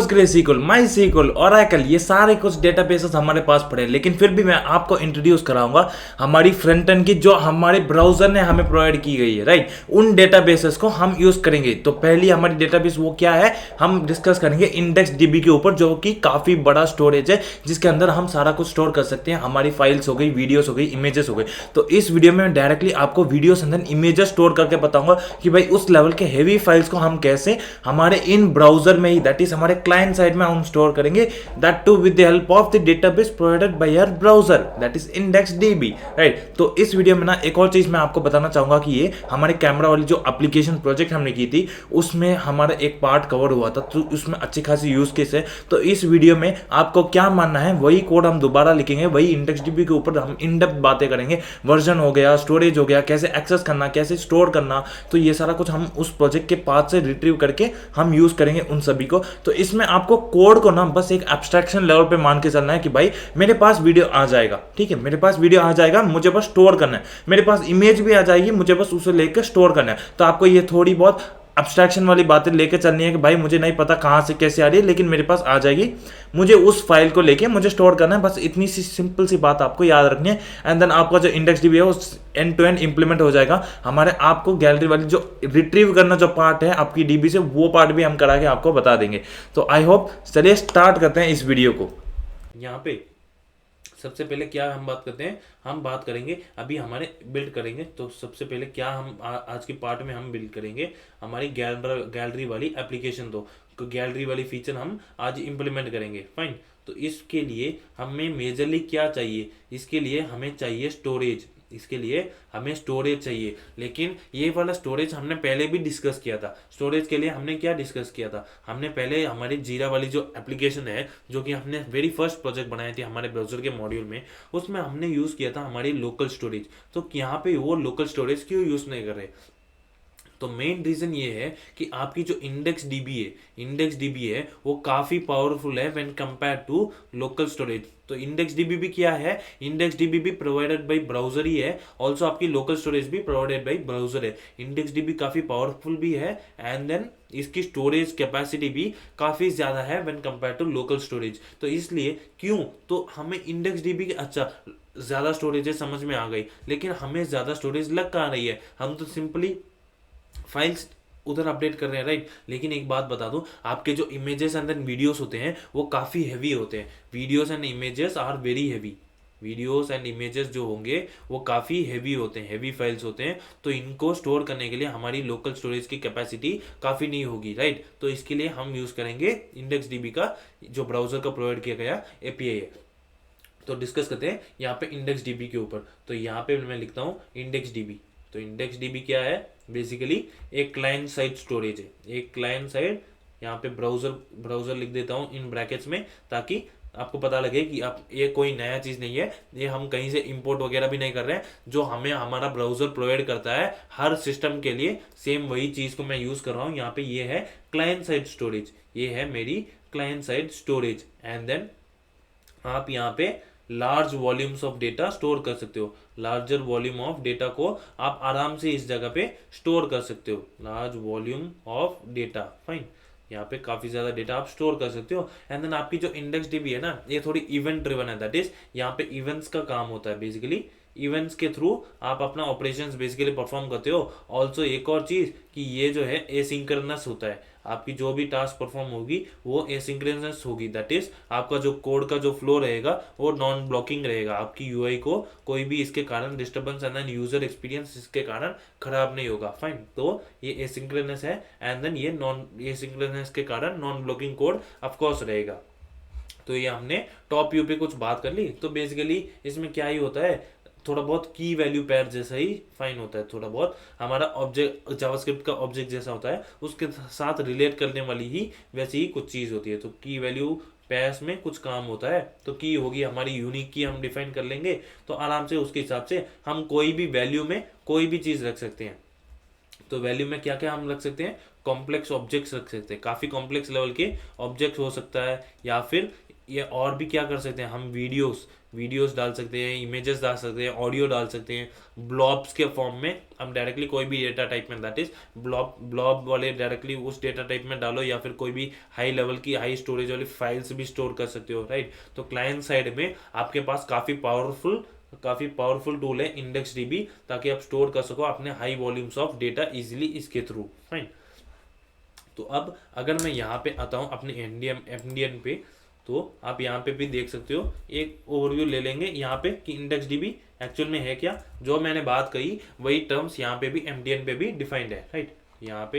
पोस्टग्रेसक्यूएल, माईसीक्यूएल, Oracle, ये सारे कुछ डेटाबेसेस हमारे पास पड़े हैं, लेकिन फिर भी मैं आपको इंट्रोड्यूस कराऊंगा हमारी फ्रंट एंड की जो हमारे ब्राउजर ने हमें प्रोवाइड की गई है, राइट। उन डेटाबेसेस को हम यूज करेंगे। तो पहली हमारी डेटाबेस वो क्या है, हम डिस्कस करेंगे इंडेक्स डीबी के ऊपर, जो कि काफी बड़ा स्टोरेज है जिसके अंदर हम सारा कुछ स्टोर कर सकते हैं। हमारी फाइल्स हो गई, वीडियोस हो गई, इमेजेस हो गई। तो इस वीडियो में डायरेक्टली आपको वीडियोस अंदर इमेजेस स्टोर करके बताऊंगा कि भाई उस लेवल के हेवी फाइल्स को हम कैसे हमारे इन ब्राउजर में ही, दैट इज हमारे क्लाइंट साइड में हम स्टोर करेंगे, that too with the help of the database provided by your browser, that is index DB, right. तो इस वीडियो में ना एक और चीज मैं आपको बताना चाहूंगा कि ये हमारे कैमरा वाली जो एप्लीकेशन प्रोजेक्ट हमने की थी उसमें हमारा एक पार्ट कवर हुआ था, तो उसमें अच्छी खासी यूज केस है। तो इस वीडियो में आपको क्या मानना है वही कोड हम दोबारा लिखेंगे, वही इंडेक्स डीबी के ऊपर हम इन डेप्थ बातें करेंगे। वर्जन हो गया, स्टोरेज हो गया, कैसे एक्सेस करना, कैसे स्टोर करना, तो ये सारा कुछ हम उस प्रोजेक्ट के पाथ से रिट्रीव करके हम यूज करेंगे उन सभी को। तो इसमें आपको कोड को ना बस एक एब्स्ट्रैक्शन लेवल पे मान के चलना है कि भाई मेरे पास वीडियो आ जाएगा, ठीक है, मेरे पास वीडियो आ जाएगा, मुझे बस स्टोर करना है, मेरे पास इमेज भी आ जाएगी, मुझे बस उसे लेकर स्टोर करना है। तो आपको ये थोड़ी बहुत एब्स्ट्रैक्शन वाली बातें लेके चलनी है कि भाई मुझे नहीं पता कहाँ से कैसे आ रही है, लेकिन मेरे पास आ जाएगी, मुझे उस फाइल को लेके मुझे स्टोर करना है, बस इतनी सी सिंपल सी बात आपको याद रखनी है। एंड देन आपका जो इंडेक्स डीबी है वो एंड टू एंड इंप्लीमेंट हो जाएगा। हमारे आपको गैलरी वाली जो रिट्रीव करना जो पार्ट है आपकी डीबी से, वो पार्ट भी हम करा के आपको बता देंगे। तो आई होप, चलिए स्टार्ट करते हैं इस वीडियो को। यहाँ पे सबसे पहले क्या हम बात करते हैं, हम बात करेंगे अभी हमारे बिल्ड करेंगे। तो सबसे पहले क्या हम आज के पार्ट में हम बिल्ड करेंगे हमारी गैलरी वाली एप्लीकेशन। तो गैलरी वाली फीचर हम आज इंप्लीमेंट करेंगे, फाइन। तो इसके लिए हमें मेजरली क्या चाहिए, इसके लिए हमें चाहिए स्टोरेज, इसके लिए हमें स्टोरेज चाहिए। लेकिन ये वाला स्टोरेज हमने पहले भी डिस्कस किया था। स्टोरेज के लिए हमने क्या डिस्कस किया था, हमने पहले हमारी जीरा वाली जो एप्लीकेशन है, जो कि हमने वेरी फर्स्ट प्रोजेक्ट बनाई थी हमारे ब्राउजर के मॉड्यूल में, उसमें हमने यूज किया था हमारी लोकल स्टोरेज। तो यहाँ पे वो लोकल स्टोरेज क्यों यूज नहीं कर रहे, तो मेन रीजन ये है कि आपकी जो इंडेक्स डीबी है वो काफी पावरफुल है when compare to local storage. तो इंडेक्स डीबी भी क्या है, इंडेक्स डीबी भी प्रोवाइडेड बाय ब्राउजर ही है, ऑल्सो आपकी लोकल स्टोरेज भी प्रोवाइडेड बाय ब्राउजर है। इंडेक्स डीबी काफी पावरफुल भी है एंड देन इसकी स्टोरेज कैपेसिटी भी काफी ज्यादा है when compare to local storage. तो इसलिए क्यों, तो हमें इंडेक्स डीबी अच्छा ज्यादा स्टोरेज है, समझ में आ गई, लेकिन हमें ज्यादा स्टोरेज लग कहाँ रही है, हम तो सिंपली फाइल्स उधर अपडेट कर रहे हैं, राइट। लेकिन एक बात बता दूं, आपके जो इमेजेस एंड देन वीडियोस होते हैं वो काफी हैवी होते हैं। Videos and images are very heavy, videos and images जो होंगे वो काफ़ी हैवी होते हैं, हैवी फाइल्स होते हैं। तो इनको स्टोर करने के लिए हमारी लोकल स्टोरेज की कैपेसिटी काफ़ी नहीं होगी, राइट। तो इसके लिए हम यूज़ करेंगे इंडेक्स डीबी का, जो ब्राउजर का प्रोवाइड किया गया एपीआई है। तो डिस्कस करते हैं यहाँ पे इंडेक्स डीबी के ऊपर। तो यहाँ पे मैं लिखता हूँ इंडेक्स डीबी। तो इंडेक्स डीबी क्या है, बेसिकली एक क्लाइंट साइड स्टोरेज है, एक क्लाइंट साइड, यहाँ पे ब्राउजर लिख देता हूँ इन ब्रैकेट्स में, ताकि आपको पता लगे कि आप ये कोई नया चीज़ नहीं है, ये हम कहीं से इंपोर्ट वगैरह भी नहीं कर रहे हैं, जो हमें हमारा ब्राउजर प्रोवाइड करता है हर सिस्टम के लिए, सेम वही चीज़ को मैं यूज़ कर रहा हूँ। यहाँ पे ये है क्लाइंट साइड स्टोरेज, ये है मेरी client side storage. And then आप यहाँ पे large volumes of data store कर सकते हो, लार्जर वॉल्यूम ऑफ डेटा को आप आराम से इस जगह पे स्टोर कर सकते हो, large volume of data, fine. यहाँ पे काफी ज्यादा डेटा आप स्टोर कर सकते हो। एंड देन आपकी जो इंडेक्स डीबी है ना, ये थोड़ी इवेंट ड्रिवन है, दैट इज यहाँ पे इवेंट्स का काम होता है। बेसिकली इवेंट्स के थ्रू आप अपना ऑपरेशंस बेसिकली परफॉर्म करते हो। ऑल्सो एक और चीज कि ये जो है एसिंक्रोनस होता है, आपकी जो भी टास्क परफॉर्म होगी वो एसिंक्रोनस होगी, दैट इज आपका जो कोड का जो फ्लो रहेगा वो नॉन ब्लॉकिंग रहेगा। आपकी यूआई को कोई भी इसके कारण disturbance and then user experience इसके कारण खराब नहीं होगा, फाइन। तो ये एसिंक्रोनस है एंड देन ये नॉन एसिंक्रोनस के कारण नॉन ब्लॉकिंग कोड ऑफकोर्स रहेगा। तो ये हमने टॉप व्यू पे कुछ बात कर ली। तो बेसिकली इसमें क्या ही होता है, थोड़ा बहुत की वैल्यू पेयर जैसा ही फाइन होता है, थोड़ा बहुत हमारा ऑब्जेक्ट जावास्क्रिप्ट का ऑब्जेक्ट जैसा होता है, उसके साथ रिलेट करने वाली ही वैसी ही कुछ चीज़ होती है। तो की वैल्यू पेयर्स में कुछ काम होता है। तो की होगी हमारी यूनिक की, हम डिफाइन कर लेंगे, तो आराम से उसके हिसाब से हम कोई भी वैल्यू में कोई भी चीज़ रख सकते हैं। तो वैल्यू में क्या क्या हम रख सकते हैं, कॉम्प्लेक्स ऑब्जेक्ट्स रख सकते हैं, काफ़ी कॉम्प्लेक्स लेवल के ऑब्जेक्ट हो सकता है, या फिर ये और भी क्या कर सकते हैं हम, वीडियोस डाल सकते हैं, इमेजेस डाल सकते हैं, ऑडियो डाल सकते हैं, ब्लॉब्स के फॉर्म में हम डायरेक्टली कोई भी डेटा टाइप में, दैट इज ब्लॉब वाले डायरेक्टली उस डेटा टाइप में डालो, या फिर कोई भी हाई लेवल की हाई स्टोरेज वाली फाइल्स भी स्टोर कर सकते हो, राइट। तो क्लाइंट साइड में आपके पास काफ़ी पावरफुल टूल है इंडेक्स डीबी, ताकि आप स्टोर कर सको अपने high volumes of data easily इसके थ्रू, राइट। तो अब अगर मैं यहाँ पे आता हूँ अपने एमडीएन पे, तो आप यहाँ पे भी देख सकते हो, एक ओवरव्यू ले लेंगे यहाँ पे कि इंडेक्स डीबी एक्चुअल में है क्या। जो मैंने बात कही वही टर्म्स यहाँ पे भी एमडीएन पे भी डिफाइंड है, राइट। यहाँ पे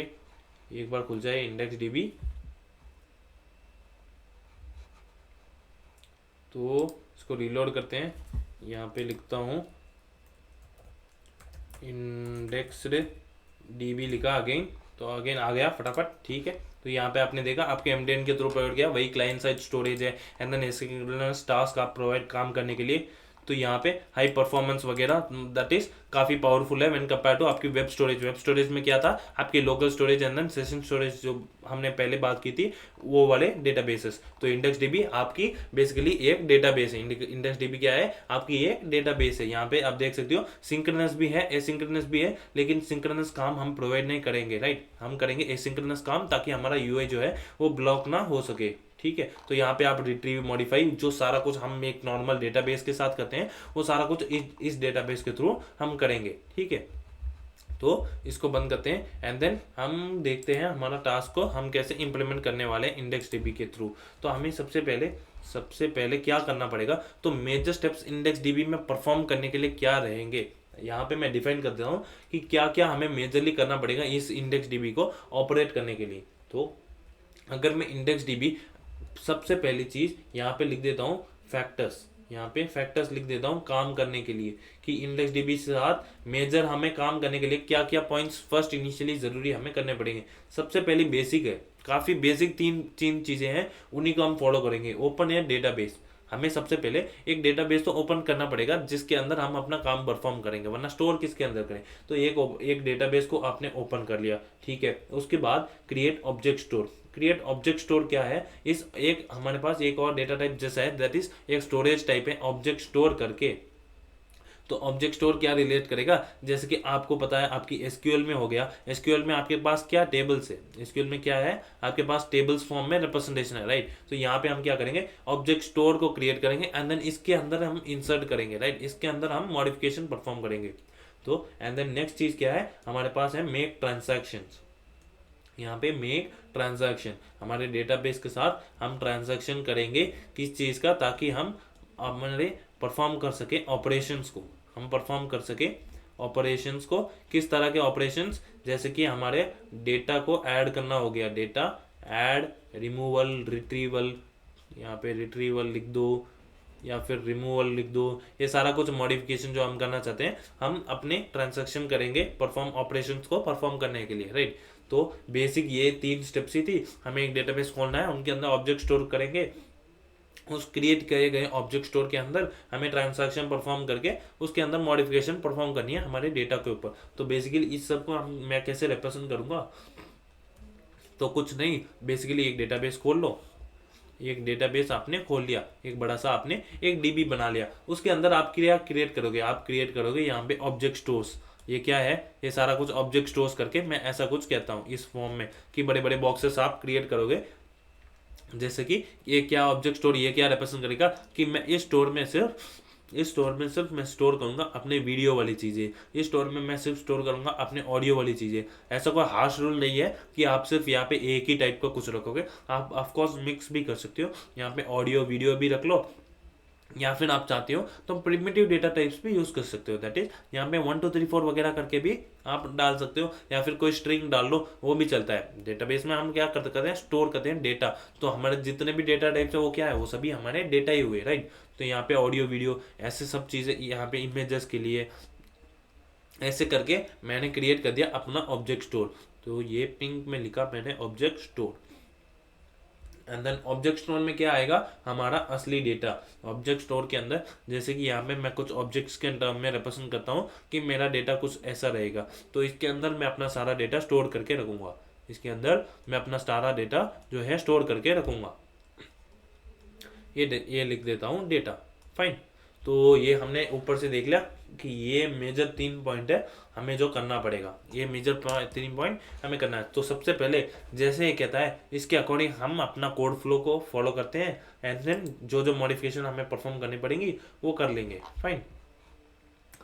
एक बार खुल जाए इंडेक्स डीबी, तो इसको रीलोड करते हैं। यहाँ पे लिखता हूँ इंडेक्स्ड डीबी, लिखा अगेन, तो अगेन आ गया फटाफट, ठीक है। तो यहाँ पे आपने देखा आपके एमडीएन के थ्रू प्रोवाइड किया, वही क्लाइंट साइड स्टोरेज है, एंड देन एसिंक्रोनस टास्क आप प्रोवाइड काम करने के लिए। तो यहाँ पे हाई परफॉर्मेंस वगैरह दैट इज काफ़ी पावरफुल है व्हेन कंपेयर टू आपकी वेब स्टोरेज में क्या था, आपकी local storage and then session storage, जो हमने पहले बात की थी वो वाले डेटाबेसेस। तो इंडेक्स डीबी आपकी बेसिकली एक डेटाबेस है। इंडेक्स डीबी क्या है, आपकी एक डेटाबेस है। यहाँ पे आप देख सकते हो सिंक्रोनस भी है, एसिंक्रोनस भी है, लेकिन सिंक्रोनस काम हम प्रोवाइड नहीं करेंगे, राइट। हम करेंगे एसिंक्रोनस काम, ताकि हमारा यूआई जो है वो ब्लॉक ना हो सके, ठीक है। तो यहाँ पे आप रिट्रीव, मॉडिफाई, जो सारा कुछ हम एक नॉर्मल डेटाबेस के साथ करते हैं वो सारा कुछ इस डेटाबेस के थ्रू हम करेंगे, ठीक है। तो इसको बंद करते हैं एंड देन हम देखते हैं हमारा टास्क को हम कैसे इंप्लीमेंट करने वाले हैं इंडेक्स डीबी के थ्रू। तो हमें सबसे पहले क्या करना पड़ेगा, तो मेजर स्टेप्स इंडेक्स डीबी में परफॉर्म करने के लिए क्या रहेंगे, यहाँ पे मैं डिफाइन कर देता हूँ कि क्या क्या हमें मेजरली करना पड़ेगा इस इंडेक्स डीबी को ऑपरेट करने के लिए। तो अगर मैं इंडेक्स डीबी, सबसे पहली चीज यहाँ पे लिख देता हूँ फैक्टर्स, यहाँ पे फैक्टर्स लिख देता हूँ काम करने के लिए, कि इंडेक्स डीबी के साथ मेजर हमें काम करने के लिए क्या क्या पॉइंट्स फर्स्ट इनिशियली जरूरी हमें करने पड़ेंगे। सबसे पहली बेसिक है, काफी बेसिक तीन चीजें हैं, उन्हीं को हम फॉलो करेंगे। ओपन है डेटाबेस, हमें सबसे पहले एक डेटाबेस तो ओपन करना पड़ेगा जिसके अंदर हम अपना काम परफॉर्म करेंगे, वरना स्टोर किसके अंदर करें। तो एक डेटाबेस को आपने ओपन कर लिया, ठीक है। उसके बाद क्रिएट ऑब्जेक्ट स्टोर क्या है, इस एक हमारे पास एक और डेटा टाइप जैसा है, दैट इज एक स्टोरेज टाइप है ऑब्जेक्ट स्टोर करके। तो ऑब्जेक्ट स्टोर क्या रिलेट करेगा, जैसे कि आपको पता है आपकी एसक्यूएल में हो गया, एसक्यूएल में आपके पास क्या टेबल्स है, एसक्यूएल में क्या है आपके पास टेबल्स फॉर्म में रिप्रेजेंटेशन है, राइट। तो यहाँ पे हम क्या करेंगे, ऑब्जेक्ट स्टोर को क्रिएट करेंगे एंड देन इसके अंदर हम इंसर्ट करेंगे, राइट। इसके अंदर हम मॉडिफिकेशन परफॉर्म करेंगे। तो एंड देन नेक्स्ट चीज क्या है हमारे पास है मेक ट्रांसैक्शंस। यहाँ पे मेक ट्रांजैक्शन, हमारे डेटाबेस के साथ हम ट्रांजैक्शन करेंगे किस चीज़ का, ताकि हम हमारे परफॉर्म कर सके ऑपरेशंस को, हम परफॉर्म कर सके ऑपरेशंस को। किस तरह के ऑपरेशंस, जैसे कि हमारे डेटा को ऐड करना हो गया, डेटा ऐड, रिमूवल, रिट्रीवल, यहाँ पे रिट्रीवल लिख दो या फिर रिमूवल लिख दो, ये सारा कुछ मॉडिफिकेशन जो हम करना चाहते हैं हम अपने ट्रांजैक्शन करेंगे परफॉर्म ऑपरेशंस को परफॉर्म करने के लिए, राइट। तो बेसिक ये 3 स्टेप्स ही थी। हमें एक डेटाबेस खोलना है, उनके अंदर ऑब्जेक्ट स्टोर करेंगे, उस क्रिएट किए गए ऑब्जेक्ट स्टोर के अंदर हमें ट्रांजैक्शन परफॉर्म करके उसके अंदर मॉडिफिकेशन परफॉर्म करनी है हमारे डेटा के ऊपर। तो बेसिकली इस सब को मैं कैसे रिप्रेजेंट करूंगा, तो कुछ नहीं, बेसिकली एक डेटाबेस खोल लो, एक डेटाबेस आपने खोल लिया, एक बड़ा सा आपने एक डीबी बना लिया, उसके अंदर आप क्या क्रिएट करोगे यहाँ पे ऑब्जेक्ट स्टोर्स। ये क्या है, ये सारा कुछ ऑब्जेक्ट स्टोर्स करके मैं ऐसा कुछ कहता हूँ इस फॉर्म में, कि बड़े बड़े बॉक्सेस आप क्रिएट करोगे। जैसे कि ये क्या ऑब्जेक्ट स्टोर, ये क्या रिप्रेजेंट करेगा कि मैं इस स्टोर में सिर्फ मैं स्टोर करूंगा अपने वीडियो वाली चीज़ें, इस स्टोर में मैं सिर्फ स्टोर करूंगा अपने ऑडियो वाली चीज़ें। ऐसा कोई हार्श रूल नहीं है कि आप सिर्फ यहाँ पे एक ही टाइप का कुछ रखोगे, आप ऑफकोर्स मिक्स भी कर सकते हो, यहाँ पे ऑडियो वीडियो भी रख लो, या फिर आप चाहते हो तो प्रिमिटिव डेटा टाइप्स भी यूज कर सकते हो, दैट इज यहाँ पे 1 2 3 4 वगैरह करके भी आप डाल सकते हो, या फिर कोई स्ट्रिंग डाल लो, वो भी चलता है। डेटाबेस में हम क्या करते हैं, स्टोर करते हैं डेटा, तो हमारे जितने भी डेटा टाइप्स है वो क्या है, वो सभी हमारे डेटा ही हुए, राइट। तो यहाँ पे ऑडियो वीडियो ऐसे सब चीज़ें, यहाँ पे इमेजेस के लिए ऐसे करके मैंने क्रिएट कर दिया अपना ऑब्जेक्ट स्टोर। तो ये पिंक में लिखा मैंने object store, and then object store में क्या आएगा, हमारा असली डेटा। ऑब्जेक्ट स्टोर के अंदर जैसे कि यहाँ पे मैं कुछ ऑब्जेक्ट्स के टर्म में रिप्रेजेंट करता हूँ कि मेरा डेटा कुछ ऐसा रहेगा, तो इसके अंदर मैं अपना सारा डेटा स्टोर करके रखूंगा, इसके अंदर मैं अपना सारा डेटा जो है स्टोर करके रखूंगा। ये लिख देता हूँ डेटा। फाइन। तो ये हमने ऊपर से देख लिया कि ये मेजर 3 पॉइंट है हमें जो करना पड़ेगा, ये मेजर 3 पॉइंट हमें करना है। तो सबसे पहले जैसे ये कहता है इसके अकॉर्डिंग हम अपना कोड फ्लो को फॉलो करते हैं, एंड देन जो जो मॉडिफिकेशन हमें परफॉर्म करनी पड़ेंगी वो कर लेंगे। फाइन।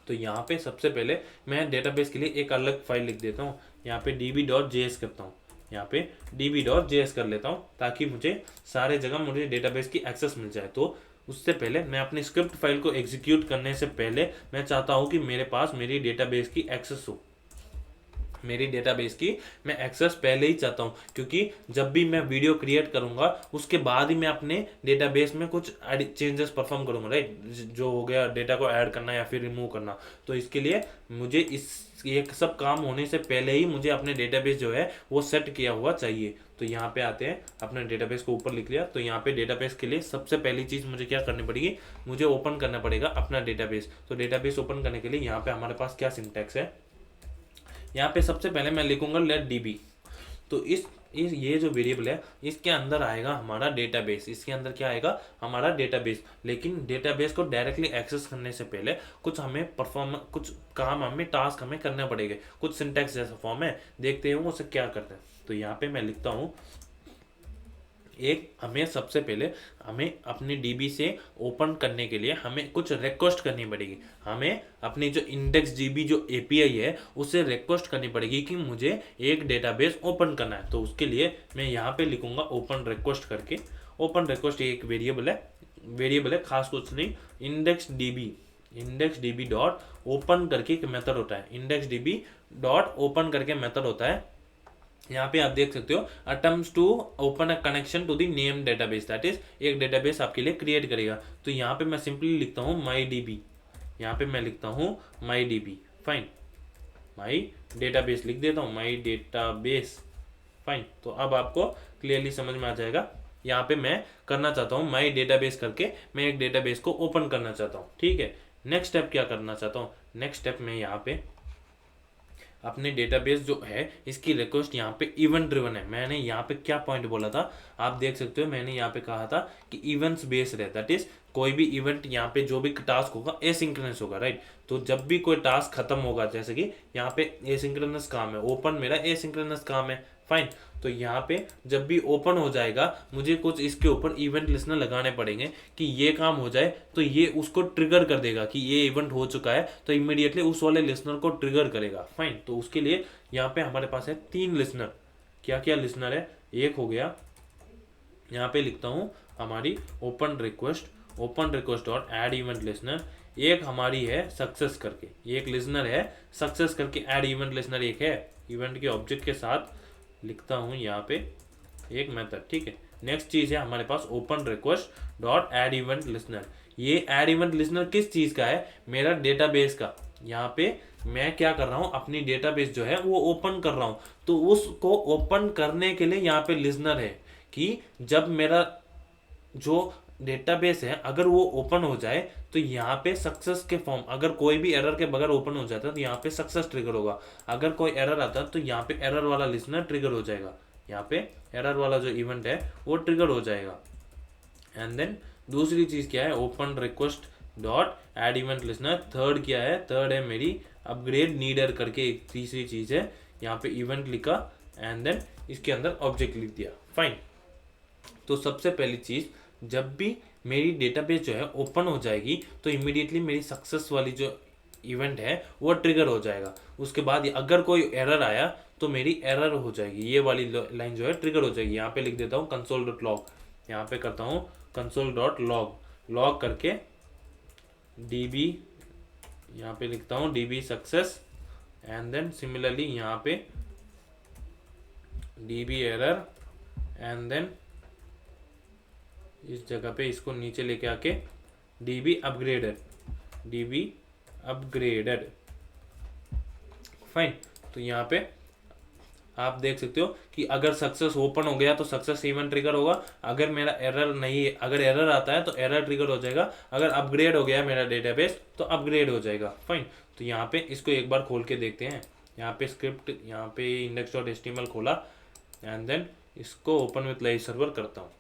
तो यहाँ पे सबसे पहले मैं डेटाबेस के लिए एक अलग फाइल लिख देता हूँ, यहाँ पे db.js करता हूँ, यहाँ पे db.js कर लेता हूँ ताकि मुझे सारे जगह मुझे डेटाबेस की एक्सेस मिल जाए। तो उससे पहले मैं अपनी स्क्रिप्ट फाइल को एग्जीक्यूट करने से पहले मैं चाहता हूँ कि मेरे पास मेरी डेटाबेस की एक्सेस हो, मेरी डेटाबेस की मैं एक्सेस पहले ही चाहता हूँ, क्योंकि जब भी मैं वीडियो क्रिएट करूँगा उसके बाद ही मैं अपने डेटाबेस में कुछ चेंजेस परफॉर्म करूँगा, राइट। जो हो गया डेटा को ऐड करना या फिर रिमूव करना, तो इसके लिए मुझे ये सब काम होने से पहले ही मुझे अपने डेटाबेस जो है वो सेट किया हुआ चाहिए। तो यहाँ पे आते हैं, अपने डेटाबेस को ऊपर लिख लिया। तो यहाँ पे डेटाबेस के लिए सबसे पहली चीज़ मुझे क्या करनी पड़ेगी, मुझे ओपन करना पड़ेगा अपना डेटाबेस। तो डेटाबेस ओपन करने के लिए यहाँ पे हमारे पास क्या सिंटैक्स है, यहाँ पे सबसे पहले मैं लिखूंगा लेट डीबी। तो इस ये जो वेरिएबल है इसके अंदर आएगा हमारा डेटाबेस, इसके अंदर क्या आएगा हमारा डेटाबेस। लेकिन डेटाबेस को डायरेक्टली एक्सेस करने से पहले कुछ काम हमें टास्क हमें करने पड़ेंगे, कुछ सिंटैक्स जैसा फॉर्म है, देखते हैं वो उसे क्या करते हैं। तो यहाँ पे मैं लिखता हूँ हमें सबसे पहले हमें अपनी डीबी से ओपन करने के लिए हमें कुछ रिक्वेस्ट करनी पड़ेगी, हमें अपनी जो इंडेक्स डीबी जो एपीआई है उसे रिक्वेस्ट करनी पड़ेगी कि मुझे एक डेटाबेस ओपन करना है। तो उसके लिए मैं यहाँ पे लिखूंगा ओपन रिक्वेस्ट करके। ओपन रिक्वेस्ट एक वेरिएबल है खास कुछ नहीं, इंडेक्स डीबी डॉट ओपन करके एक मेथड होता है, इंडेक्स डीबी डॉट ओपन करके मेथड होता है। यहाँ पे आप देख सकते हो attempts to open a connection to the name database, that is एक डेटाबेस आपके लिए क्रिएट करेगा। तो यहाँ पे मैं सिंपली लिखता हूँ माई डीबी, यहाँ पे मैं लिखता हूँ my DB. Fine, my database लिख देता हूँ, माई डेटाबेस। फाइन। तो अब आपको क्लियरली समझ में आ जाएगा। यहाँ पे मैं करना चाहता हूँ माई डेटाबेस करके मैं एक डेटाबेस को ओपन करना चाहता हूँ। ठीक है, नेक्स्ट स्टेप क्या करना चाहता हूँ, नेक्स्ट स्टेप में यहाँ पे अपने डेटाबेस जो है इसकी रिक्वेस्ट यहाँ पे इवेंट ड्रिवन है। मैंने यहाँ पे क्या पॉइंट बोला था आप देख सकते हो, मैंने यहाँ पे कहा था कि इवेंट्स बेस्ड है, दैट इज कोई भी इवेंट यहाँ पे जो भी टास्क होगा एसिंक्रोनस होगा, राइट। तो जब भी कोई टास्क खत्म होगा, जैसे कि यहाँ पे एसिंक्रोनस काम है, ओपन मेरा एसिंक्रोनस काम है। फाइन। तो यहाँ पे जब भी ओपन हो जाएगा मुझे कुछ इसके ऊपर इवेंट लिस्नर लगाने पड़ेंगे कि ये काम हो जाए तो ये उसको ट्रिगर कर देगा कि ये इवेंट हो चुका है, तो इमीडिएटली उस वाले लिस्नर को ट्रिगर करेगा। फाइन। तो उसके लिए यहाँ पे हमारे पास है 3 लिस्नर। क्या क्या लिस्नर है, एक हो गया यहाँ पे लिखता हूँ हमारी open request dot add event listener, एक हमारी है सक्सेस करके, एक लिस्नर है सक्सेस करके ऐड इवेंट लिस्नर, एक है इवेंट के ऑब्जेक्ट के साथ लिखता हूँ यहाँ पे एक मेथड। ठीक है, नेक्स्ट चीज है हमारे पास open request dot add event listener. ये ऐड इवेंट लिस्नर किस चीज का है, मेरा डेटाबेस का। यहाँ पे मैं क्या कर रहा हूँ, अपनी डेटाबेस जो है वो ओपन कर रहा हूँ, तो उसको ओपन करने के लिए यहाँ पे लिस्नर है कि जब मेरा जो डेटाबेस है अगर वो ओपन हो जाए तो यहाँ पे सक्सेस के फॉर्म, अगर कोई भी एरर के बगैर ओपन हो जाता है तो यहाँ पे सक्सेस ट्रिगर होगा, अगर कोई एरर आता है तो यहाँ पे एरर वाला लिस्नर ट्रिगर हो जाएगा, यहाँ पे एरर वाला जो इवेंट है वो ट्रिगर हो जाएगा। एंड देन दूसरी चीज क्या है, open request dot add event listener. Third क्या है, थर्ड है मेरी अपग्रेड नीडर करके एक तीसरी चीज है, यहाँ पे इवेंट लिखा एंड देन इसके अंदर ऑब्जेक्ट लिख दिया। फाइन। तो सबसे पहली चीज, जब भी मेरी डेटाबेस जो है ओपन हो जाएगी तो इमीडिएटली मेरी सक्सेस वाली जो इवेंट है वो ट्रिगर हो जाएगा। उसके बाद अगर कोई एरर आया तो मेरी एरर हो जाएगी, ये वाली लाइन जो है ट्रिगर हो जाएगी। यहाँ पे लिख देता हूँ कंसोल डॉट लॉग, यहाँ पे करता हूँ कंसोल डॉट लॉग करके डीबी, यहाँ पे लिखता हूँ DB success and then similarly यहाँ पे डीबी एरर एंड देन इस जगह पे इसको नीचे लेके आके डीबी अपग्रेडेड। फाइन। तो यहाँ पे आप देख सकते हो कि अगर सक्सेस ओपन हो गया तो सक्सेस इवेंट ट्रिगर होगा, अगर मेरा एरर नहीं है, अगर एरर आता है तो एरर ट्रिगर हो जाएगा, अगर अपग्रेड हो गया मेरा डेटाबेस तो अपग्रेड हो जाएगा। फाइन। तो यहाँ पे इसको एक बार खोल के देखते हैं, यहाँ पे स्क्रिप्ट, यहाँ पे index.html खोला एंड देन इसको ओपन विथ लाइव सर्वर करता हूँ।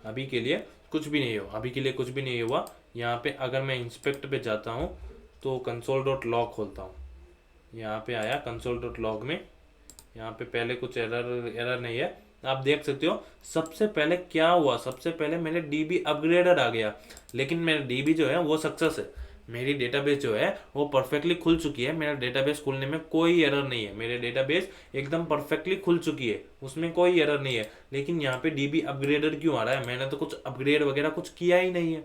अभी के लिए कुछ भी नहीं हुआ, अभी के लिए कुछ भी नहीं हुआ। यहाँ पे अगर मैं इंस्पेक्ट पे जाता हूँ तो कंसोल डॉट लॉग खोलता हूँ, यहाँ पे आया कंसोल डॉट लॉग में, यहाँ पे पहले कुछ एरर नहीं है। आप देख सकते हो सबसे पहले क्या हुआ, सबसे पहले मेरे डीबी अपग्रेडेड आ गया, लेकिन मेरा डीबी जो है वो सक्सेस है, मेरी डेटाबेस जो है वो परफेक्टली खुल चुकी है। मेरा डेटाबेस खुलने में कोई एरर नहीं है, मेरे डेटाबेस एकदम परफेक्टली खुल चुकी है, उसमें कोई एरर नहीं है। लेकिन यहाँ पे डीबी अपग्रेडेड क्यों आ रहा है? मैंने तो कुछ अपग्रेड वगैरह कुछ किया ही नहीं है।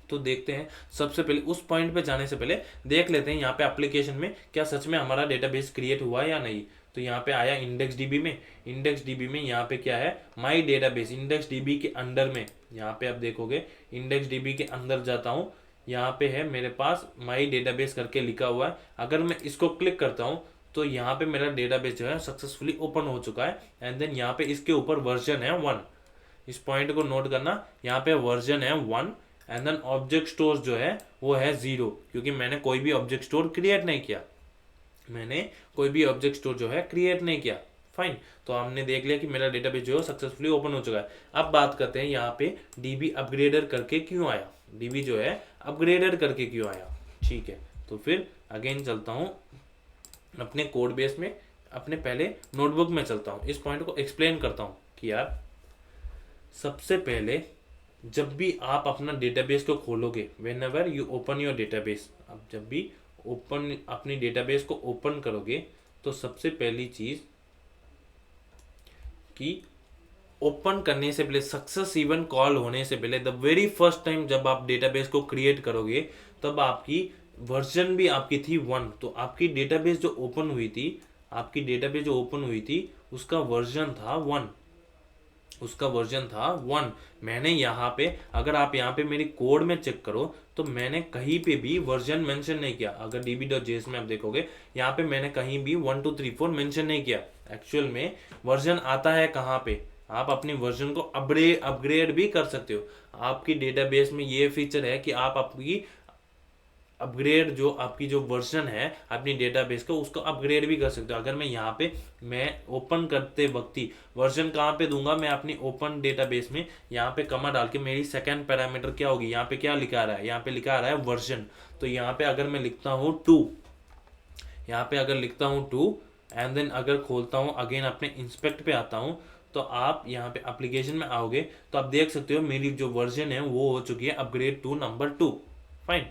तो देखते हैं, सबसे पहले उस पॉइंट पे जाने से पहले देख लेते हैं यहाँ पे एप्लीकेशन में क्या सच में हमारा डेटाबेस क्रिएट हुआ या नहीं। तो यहाँ पे आया इंडेक्स डीबी में, इंडेक्स डीबी में यहाँ पे क्या है, माई डेटाबेस। इंडेक्स डीबी के अंडर में यहाँ पे आप देखोगे, इंडेक्स डीबी के अंदर जाता हूँ, यहाँ पे है मेरे पास माई डेटाबेस करके लिखा हुआ है। अगर मैं इसको क्लिक करता हूँ तो यहाँ पे मेरा डेटाबेस जो है सक्सेसफुली ओपन हो चुका है। एंड देन यहाँ पे इसके ऊपर वर्जन है 1, इस पॉइंट को नोट करना, यहाँ पे वर्जन है 1। एंड देन ऑब्जेक्ट स्टोर जो है वो है 0, क्योंकि मैंने कोई भी ऑब्जेक्ट स्टोर क्रिएट नहीं किया, मैंने कोई भी ऑब्जेक्ट स्टोर जो है क्रिएट नहीं किया। फाइन, तो हमने देख लिया कि मेरा डेटाबेस जो है सक्सेसफुली ओपन हो चुका है। अब बात करते हैं यहाँ पे डीबी अपग्रेडर करके क्यों आया, डीबी जो है अपग्रेडर करके क्यों आया। ठीक है, तो फिर अगेन चलता हूँ अपने कोड बेस में, अपने पहले नोटबुक में चलता हूँ, इस पॉइंट को एक्सप्लेन करता हूँ कि यार सबसे पहले जब भी आप अपना डेटाबेस को खोलोगे, whenever you open your database, आप जब भी ओपन अपनी डेटाबेस को ओपन करोगे तो सबसे पहली चीज कि ओपन करने से पहले, सक्सेस इवेंट कॉल होने से पहले, द वेरी फर्स्ट टाइम जब आप डेटाबेस को क्रिएट करोगे तब आपकी वर्जन भी आपकी थी 1। तो आपकी डेटाबेस जो ओपन हुई थी, आपकी डेटाबेस जो ओपन हुई थी उसका वर्जन था 1, उसका वर्जन था 1। मैंने यहाँ पे, अगर आप यहाँ पे मेरी कोड में चेक करो तो मैंने कहीं पे भी वर्जन मेंशन नहीं किया। अगर db.js में आप देखोगे यहाँ पे मैंने कहीं भी 1 2 3 4 मेंशन नहीं किया। एक्चुअल में वर्जन आता है कहाँ पे, आप अपनी वर्जन को अपग्रेड भी कर सकते हो। आपकी डेटाबेस में ये फीचर है कि आप आपकी अपग्रेड, जो आपकी जो वर्जन है अपनी डेटाबेस का, उसको अपग्रेड भी कर सकते हो। अगर मैं यहाँ पे मैं ओपन करते वक्त ही वर्जन कहाँ पे दूंगा, मैं अपनी ओपन डेटाबेस में यहाँ पे कमा डाल के मेरी सेकंड पैरामीटर क्या होगी, यहाँ पे क्या लिखा आ रहा है, यहाँ पे लिखा आ रहा है वर्जन। तो यहाँ पे अगर मैं लिखता हूँ 2, यहाँ पे अगर लिखता हूँ 2 एंड देन अगर खोलता हूँ अगेन अपने इंस्पेक्ट पे आता हूँ, तो आप यहाँ पे एप्लीकेशन में आओगे तो आप देख सकते हो मेरी जो वर्जन है वो हो चुकी है अपग्रेड टू नंबर 2। फाइन,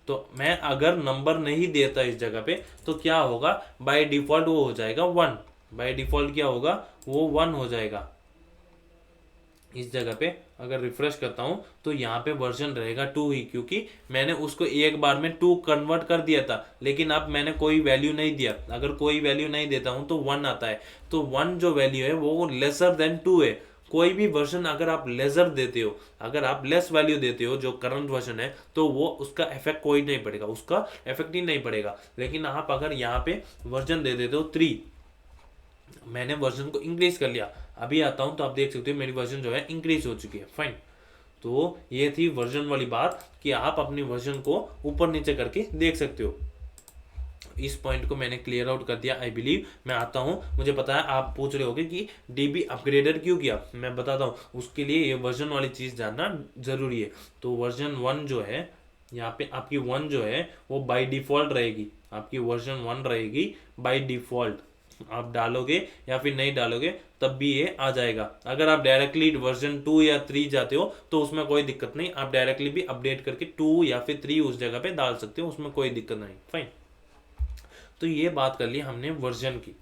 तो मैं अगर नंबर नहीं देता इस जगह पे तो क्या होगा, बाय डिफॉल्ट वो हो जाएगा 1, बाय डिफॉल्ट क्या होगा, वो 1 हो जाएगा। इस जगह पे अगर रिफ्रेश करता हूं तो यहाँ पे वर्जन रहेगा 2 ही, क्योंकि मैंने उसको एक बार में 2 कन्वर्ट कर दिया था, लेकिन अब मैंने कोई वैल्यू नहीं दिया। अगर कोई वैल्यू नहीं देता हूं तो 1 आता है, तो 1 जो वैल्यू है वो लेसर देन 2 है। कोई भी वर्जन अगर आप लेजर देते हो, अगर आप लेस वैल्यू देते हो जो करंट वर्जन है, तो वो उसका इफेक्ट कोई नहीं पड़ेगा, उसका इफेक्ट ही नहीं पड़ेगा। लेकिन आप अगर यहाँ पे वर्जन दे देते हो 3, मैंने वर्जन को इंक्रीज कर लिया, अभी आता हूं तो आप देख सकते हो मेरी वर्जन जो है इंक्रीज हो चुकी है। फाइन, तो ये थी वर्जन वाली बात कि आप अपनी वर्जन को ऊपर नीचे करके देख सकते हो। इस पॉइंट को मैंने क्लियर आउट कर दिया आई बिलीव। मैं आता हूँ, मुझे पता है आप पूछ रहे होगे कि डीबी अपग्रेडर क्यों किया, मैं बताता हूँ। उसके लिए ये वर्जन वाली चीज़ जानना जरूरी है। तो वर्जन 1 जो है, यहाँ पे आपकी 1 जो है वो बाय डिफॉल्ट रहेगी, आपकी वर्जन 1 रहेगी बाय डिफॉल्ट। आप डालोगे या फिर नहीं डालोगे तब भी ये आ जाएगा। अगर आप डायरेक्टली वर्जन 2 या 3 जाते हो तो उसमें कोई दिक्कत नहीं, आप डायरेक्टली भी अपडेट करके 2 या फिर 3 उस जगह पे डाल सकते हो, उसमें कोई दिक्कत नहीं। फाइन, तो ये बात कर ली हमने वर्जन की।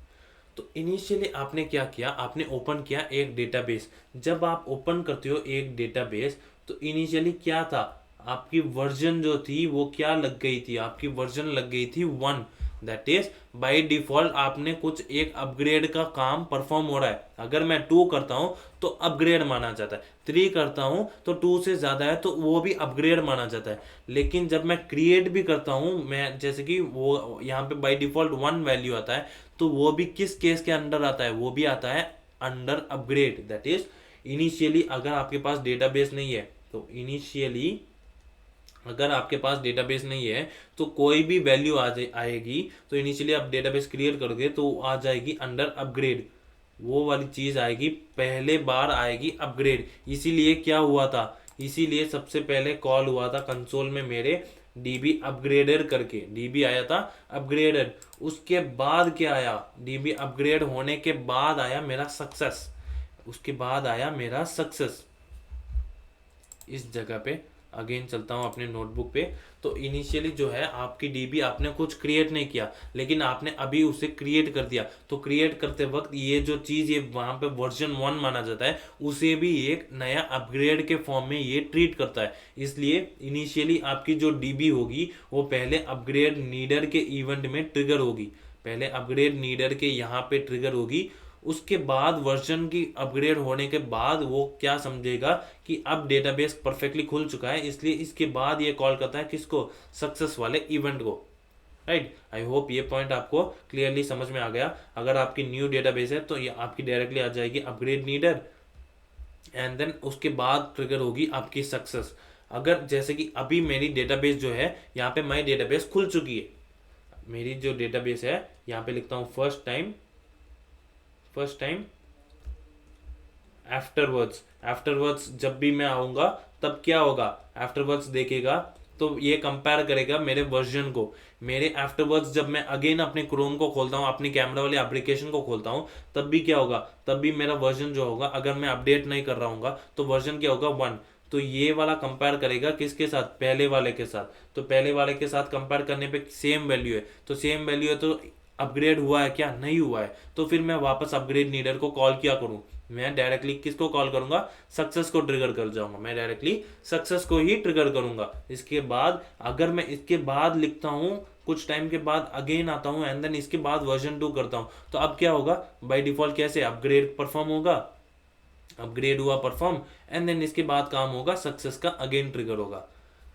तो इनिशियली आपने क्या किया, आपने ओपन किया एक डेटाबेस। जब आप ओपन करते हो एक डेटाबेस तो इनिशियली क्या था, आपकी वर्जन जो थी वो क्या लग गई थी, आपकी वर्जन लग गई थी 1। दैट इज बाय डिफॉल्ट आपने कुछ एक अपग्रेड का काम परफॉर्म हो रहा है। अगर मैं 2 करता हूं तो अपग्रेड माना जाता है, 3 करता हूं तो 2 से ज्यादा है तो वो भी अपग्रेड माना जाता है। लेकिन जब मैं क्रिएट भी करता हूं, मैं जैसे कि वो यहाँ पे बाय डिफॉल्ट 1 वैल्यू आता है, तो वो भी किस केस के अंडर आता है, वो भी आता है under upgrade. That is initially अगर आपके पास डेटाबेस नहीं है, तो इनिशियली अगर आपके पास डेटाबेस नहीं है तो कोई भी वैल्यू आएगी, तो इनिशियली आप डेटाबेस क्रिएट करोगे तो आ जाएगी अंडर अपग्रेड। वो वाली चीज आएगी, पहले बार आएगी अपग्रेड। इसीलिए क्या हुआ था, इसीलिए सबसे पहले कॉल हुआ था कंसोल में मेरे डीबी अपग्रेडेड करके, डीबी आया था अपग्रेडेड। उसके बाद क्या आया, डीबी अपग्रेड होने के बाद आया मेरा सक्सेस, उसके बाद आया मेरा सक्सेस। इस जगह पे अगेन चलता हूँ अपने नोटबुक पे। तो इनिशियली जो है आपकी डीबी आपने कुछ क्रिएट नहीं किया, लेकिन आपने अभी उसे क्रिएट कर दिया। तो क्रिएट करते वक्त ये जो चीज़ ये वहाँ पे वर्जन 1 माना जाता है, उसे भी एक नया अपग्रेड के फॉर्म में ये ट्रीट करता है। इसलिए इनिशियली आपकी जो डीबी होगी वो पहले अपग्रेड नीडर के इवेंट में ट्रिगर होगी, पहले अपग्रेड नीडर के यहाँ पे ट्रिगर होगी। उसके बाद वर्जन की अपग्रेड होने के बाद वो क्या समझेगा कि अब डेटाबेस परफेक्टली खुल चुका है, इसलिए इसके बाद ये कॉल करता है किसको, सक्सेस वाले इवेंट को। राइट, आई होप ये पॉइंट आपको क्लियरली समझ में आ गया। अगर आपकी न्यू डेटाबेस है तो ये आपकी डायरेक्टली आ जाएगी अपग्रेड नीडर, एंड देन उसके बाद ट्रिगर होगी आपकी सक्सेस। अगर जैसे कि अभी मेरी डेटाबेस जो है यहाँ पे माई डेटाबेस खुल चुकी है, मेरी जो डेटाबेस है यहाँ पे लिखता हूँ फर्स्ट टाइम आफ्टरवर्ड्स जब भी मैं आऊंगा तब क्या होगा, आफ्टरवर्ड्स देखेगा तो ये कंपेयर करेगा मेरे वर्जन को। मेरे आफ्टरवर्ड्स जब मैं अगेन अपने क्रोम को खोलता हूँ, अपनी कैमरा वाले एप्लीकेशन को खोलता हूँ, तब भी क्या होगा, तब भी मेरा वर्जन जो होगा, अगर मैं अपडेट नहीं कर रहा हूँ तो वर्जन क्या होगा 1। तो ये वाला कंपेयर करेगा किसके साथ, पहले वाले के साथ। तो पहले वाले के साथ कंपेयर करने पे सेम वैल्यू है, तो सेम वैल्यू है तो अपग्रेड हुआ है क्या, नहीं हुआ है। तो फिर मैं वापस अपग्रेड नीडर को कॉल क्या करूं, मैं डायरेक्टली किसको कॉल करूंगा, सक्सेस को ट्रिगर कर जाऊंगा, मैं डायरेक्टली सक्सेस को ही ट्रिगर करूंगा। इसके बाद अगर मैं इसके बाद लिखता हूं, कुछ टाइम के बाद अगेन आता हूं एंड देन इसके बाद वर्जन 2 करता हूं, तो अब क्या होगा, बाय डिफॉल्ट कैसे अपग्रेड परफॉर्म होगा, अपग्रेड हुआ परफॉर्म, एंड देन इसके बाद काम होगा सक्सेस का अगेन ट्रिगर होगा।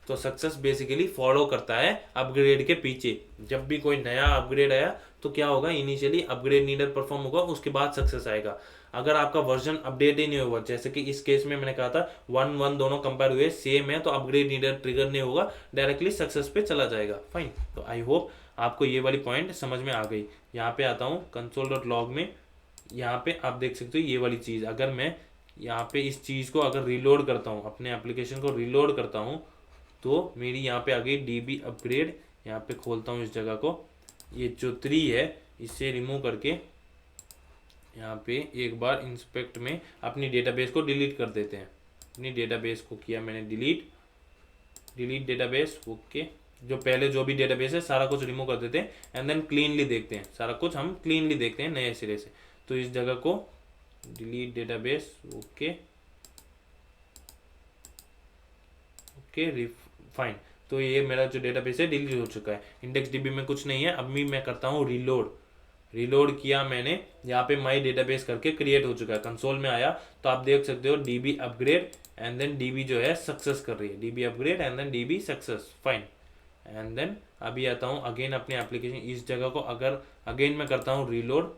तो सक्सेस बेसिकली फॉलो करता है अपग्रेड के पीछे। जब भी कोई नया अपग्रेड आया तो क्या होगा, इनिशियली अपग्रेड नीडर परफॉर्म होगा, उसके बाद सक्सेस आएगा। अगर आपका वर्जन अपडेट ही नहीं हुआ, जैसे कि इस केस में मैंने कहा था 1-1 दोनों कंपेयर हुए सेम है, तो अपग्रेड नीडर ट्रिगर नहीं होगा, डायरेक्टली सक्सेस पे चला जाएगा। फाइन, तो आई होप आपको ये वाली पॉइंट समझ में आ गई। यहाँ पे आता हूँ console.log में, यहाँ पे आप देख सकते हो ये वाली चीज़। अगर मैं यहाँ पे इस चीज़ को अगर रिलोड करता हूँ, अपने एप्लीकेशन को रिलोड करता हूँ, तो मेरी यहाँ पे आ गई डीबी अपग्रेड। यहाँ पे खोलता हूँ इस जगह को, ये जो 3 है इसे रिमूव करके यहाँ पे एक बार इंस्पेक्ट में अपनी डेटाबेस को डिलीट कर देते हैं। अपनी डेटाबेस को किया मैंने डिलीट डेटाबेस, ओके। जो पहले जो भी डेटाबेस है सारा कुछ रिमूव कर देते हैं एंड देन क्लीनली देखते हैं, सारा कुछ हम क्लीनली देखते हैं नए सिरे से। तो इस जगह को डिलीट डेटाबेस, ओके फाइन। तो ये मेरा जो डेटाबेस है डिलीट हो चुका है, इंडेक्स डीबी में कुछ नहीं है। अभी मैं करता हूँ रिलोड किया मैंने, यहाँ पे माई डेटाबेस करके क्रिएट हो चुका है, कंसोल में आया तो आप देख सकते हो DB upgrade and then DB जो है सक्सेस कर रही है, DB upgrade and then DB success, fine. And then अभी आता हूँ अगेन अपने एप्लीकेशन, इस जगह को अगर अगेन मैं करता हूँ रिलोड,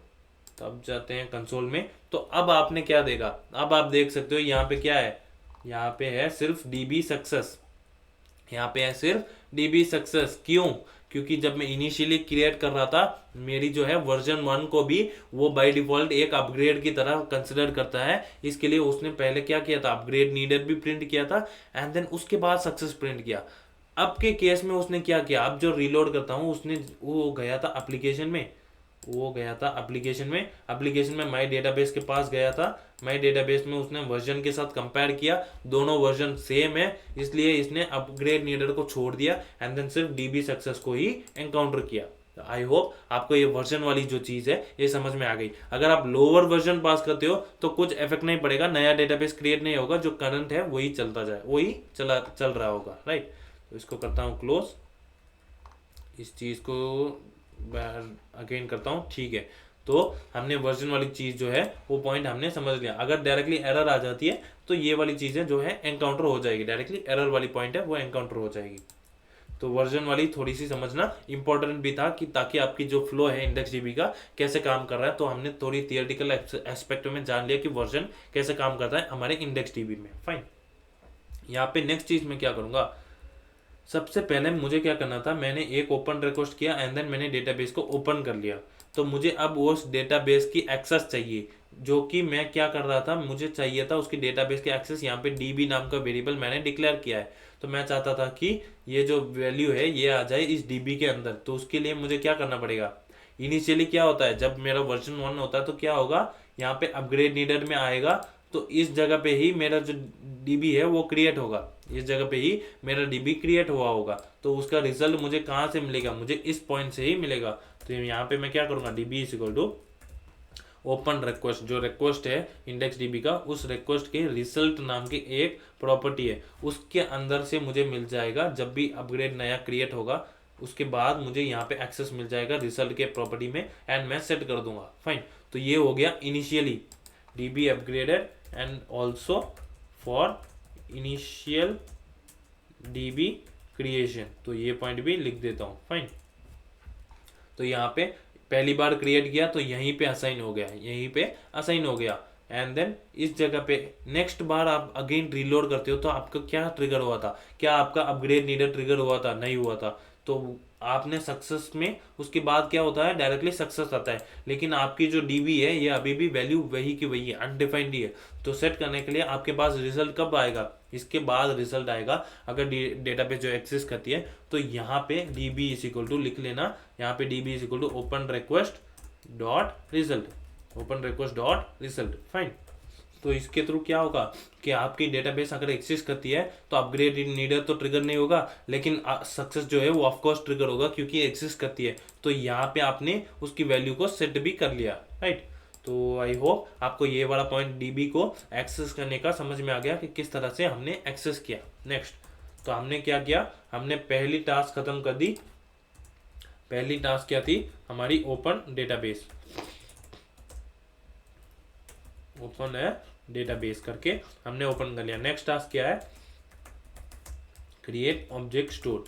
तब जाते हैं कंसोल में, तो अब आपने क्या देखा, अब आप देख सकते हो यहाँ पे क्या है, यहाँ पे है सिर्फ डीबी सक्सेस, यहाँ पे है सिर्फ डीबी सक्सेस। क्यों, क्योंकि जब मैं इनिशियली क्रिएट कर रहा था, मेरी जो है वर्जन 1 को भी वो बाय डिफॉल्ट एक अपग्रेड की तरह कंसिडर करता है। इसके लिए उसने पहले क्या किया था, अपग्रेड नीडर भी प्रिंट किया था एंड देन उसके बाद सक्सेस प्रिंट किया। अब के केस में उसने क्या किया, अब जो रिलोड करता हूँ उसने वो गया था एप्लीकेशन में, एप्लीकेशन में माई डेटाबेस के पास गया था, माई डेटाबेस में उसने वर्जन के साथ कंपेयर किया, दोनों वर्जन सेम है, इसलिए इसने अपग्रेड नीडर को छोड़ दिया एंड देन सिर्फ डीबी सक्सेस को ही एनकाउंटर किया। आई होप आपको ये वर्जन वाली जो चीज़ है ये समझ में आ गई। अगर आप लोअर वर्जन पास करते हो तो कुछ इफेक्ट नहीं पड़ेगा, नया डेटाबेस क्रिएट नहीं होगा, जो करंट है वही चलता जाए, वही चल रहा होगा, राइट। तो इसको करता हूँ क्लोज, इस चीज़ को अगेन करता हूँ, ठीक है। तो हमने वर्जन वाली चीज़ जो है वो पॉइंट हमने समझ लिया। अगर डायरेक्टली एरर आ जाती है तो ये वाली चीज़ें जो है एनकाउंटर हो जाएगी, डायरेक्टली एरर वाली पॉइंट है वो एनकाउंटर हो जाएगी। तो वर्जन वाली थोड़ी सी समझना इंपॉर्टेंट भी था कि ताकि आपकी जो फ्लो है इंडेक्स डीबी का कैसे काम कर रहा है। तो हमने थोड़ी थियोरेटिकल एस्पेक्ट में जान लिया कि वर्जन कैसे काम करता है हमारे इंडेक्स डीबी में, फाइन। यहाँ पे नेक्स्ट चीज़ मैं क्या करूँगा, सबसे पहले मुझे क्या करना था, मैंने एक ओपन रिक्वेस्ट किया एंड देन मैंने डेटाबेस को ओपन कर लिया। तो मुझे अब उस डेटाबेस की एक्सेस चाहिए, जो कि मैं क्या कर रहा था, मुझे चाहिए था उसकी डेटाबेस के एक्सेस, यहाँ पे db नाम का वेरिएबल मैंने डिक्लेयर किया है, तो मैं चाहता था कि ये जो वैल्यू है ये आ जाए इस db के अंदर। तो उसके लिए मुझे क्या करना पड़ेगा, इनिशियली क्या होता है जब मेरा वर्जन 1 होता है तो क्या होगा, यहाँ पे अपग्रेड नीडेड में आएगा, तो इस जगह पे ही मेरा जो db है वो क्रिएट होगा, इस जगह पे ही मेरा db क्रिएट हुआ होगा। तो उसका रिजल्ट मुझे कहाँ से मिलेगा, मुझे इस पॉइंट से ही मिलेगा। तो यहाँ पे मैं क्या करूँगा, db is equal to open request, जो रिक्वेस्ट है इंडेक्स डीबी का, उस रिक्वेस्ट के रिजल्ट नाम की एक प्रॉपर्टी है, उसके अंदर से मुझे मिल जाएगा जब भी अपग्रेड नया क्रिएट होगा, उसके बाद मुझे यहाँ पे एक्सेस मिल जाएगा रिजल्ट के प्रॉपर्टी में, एंड मैं सेट कर दूंगा। फाइन, तो ये हो गया initially dB upgraded and also for initial dB creation, तो ये पॉइंट भी लिख देता हूँ। फाइन, तो यहाँ पे पहली बार क्रिएट किया तो यहीं पे असाइन हो गया, यहीं पे असाइन हो गया, एंड देन इस जगह पे नेक्स्ट बार आप अगेन रीलोड करते हो तो आपका क्या ट्रिगर हुआ था, क्या आपका अपग्रेड नीडर ट्रिगर हुआ था, नहीं हुआ था, तो आपने सक्सेस में उसके बाद क्या होता है डायरेक्टली सक्सेस आता है, लेकिन आपकी जो डीबी है ये अभी भी वैल्यू वही की वही है, अनडिफाइंड ही है। तो सेट करने के लिए आपके पास रिजल्ट कब आएगा, इसके बाद रिजल्ट आएगा अगर डेटाबेस जो एग्जिस्ट करती है। तो यहाँ पे db इज इक्वल टू लिख लेना, यहाँ पे db is equal to open request dot result, open request dot result. Fine, तो इसके थ्रू क्या होगा कि आपकी डेटाबेस अगर एक्सिस्ट करती है तो अपग्रेड नीडर तो ट्रिगर नहीं होगा, लेकिन सक्सेस जो है वो ऑफकोर्स ट्रिगर होगा क्योंकि एक्सिस्ट करती है। तो यहाँ पे आपने उसकी वैल्यू को सेट भी कर लिया, राइट। तो आई होप आपको ये वाला पॉइंट डीबी को एक्सेस करने का समझ में आ गया कि किस तरह से हमने एक्सेस किया। नेक्स्ट, तो हमने क्या किया, हमने पहली टास्क खत्म कर दी। पहली टास्क क्या थी हमारी, ओपन डेटाबेस, ओपन है डेटाबेस करके हमने ओपन कर लिया। नेक्स्ट टास्क क्या है, क्रिएट ऑब्जेक्ट स्टोर।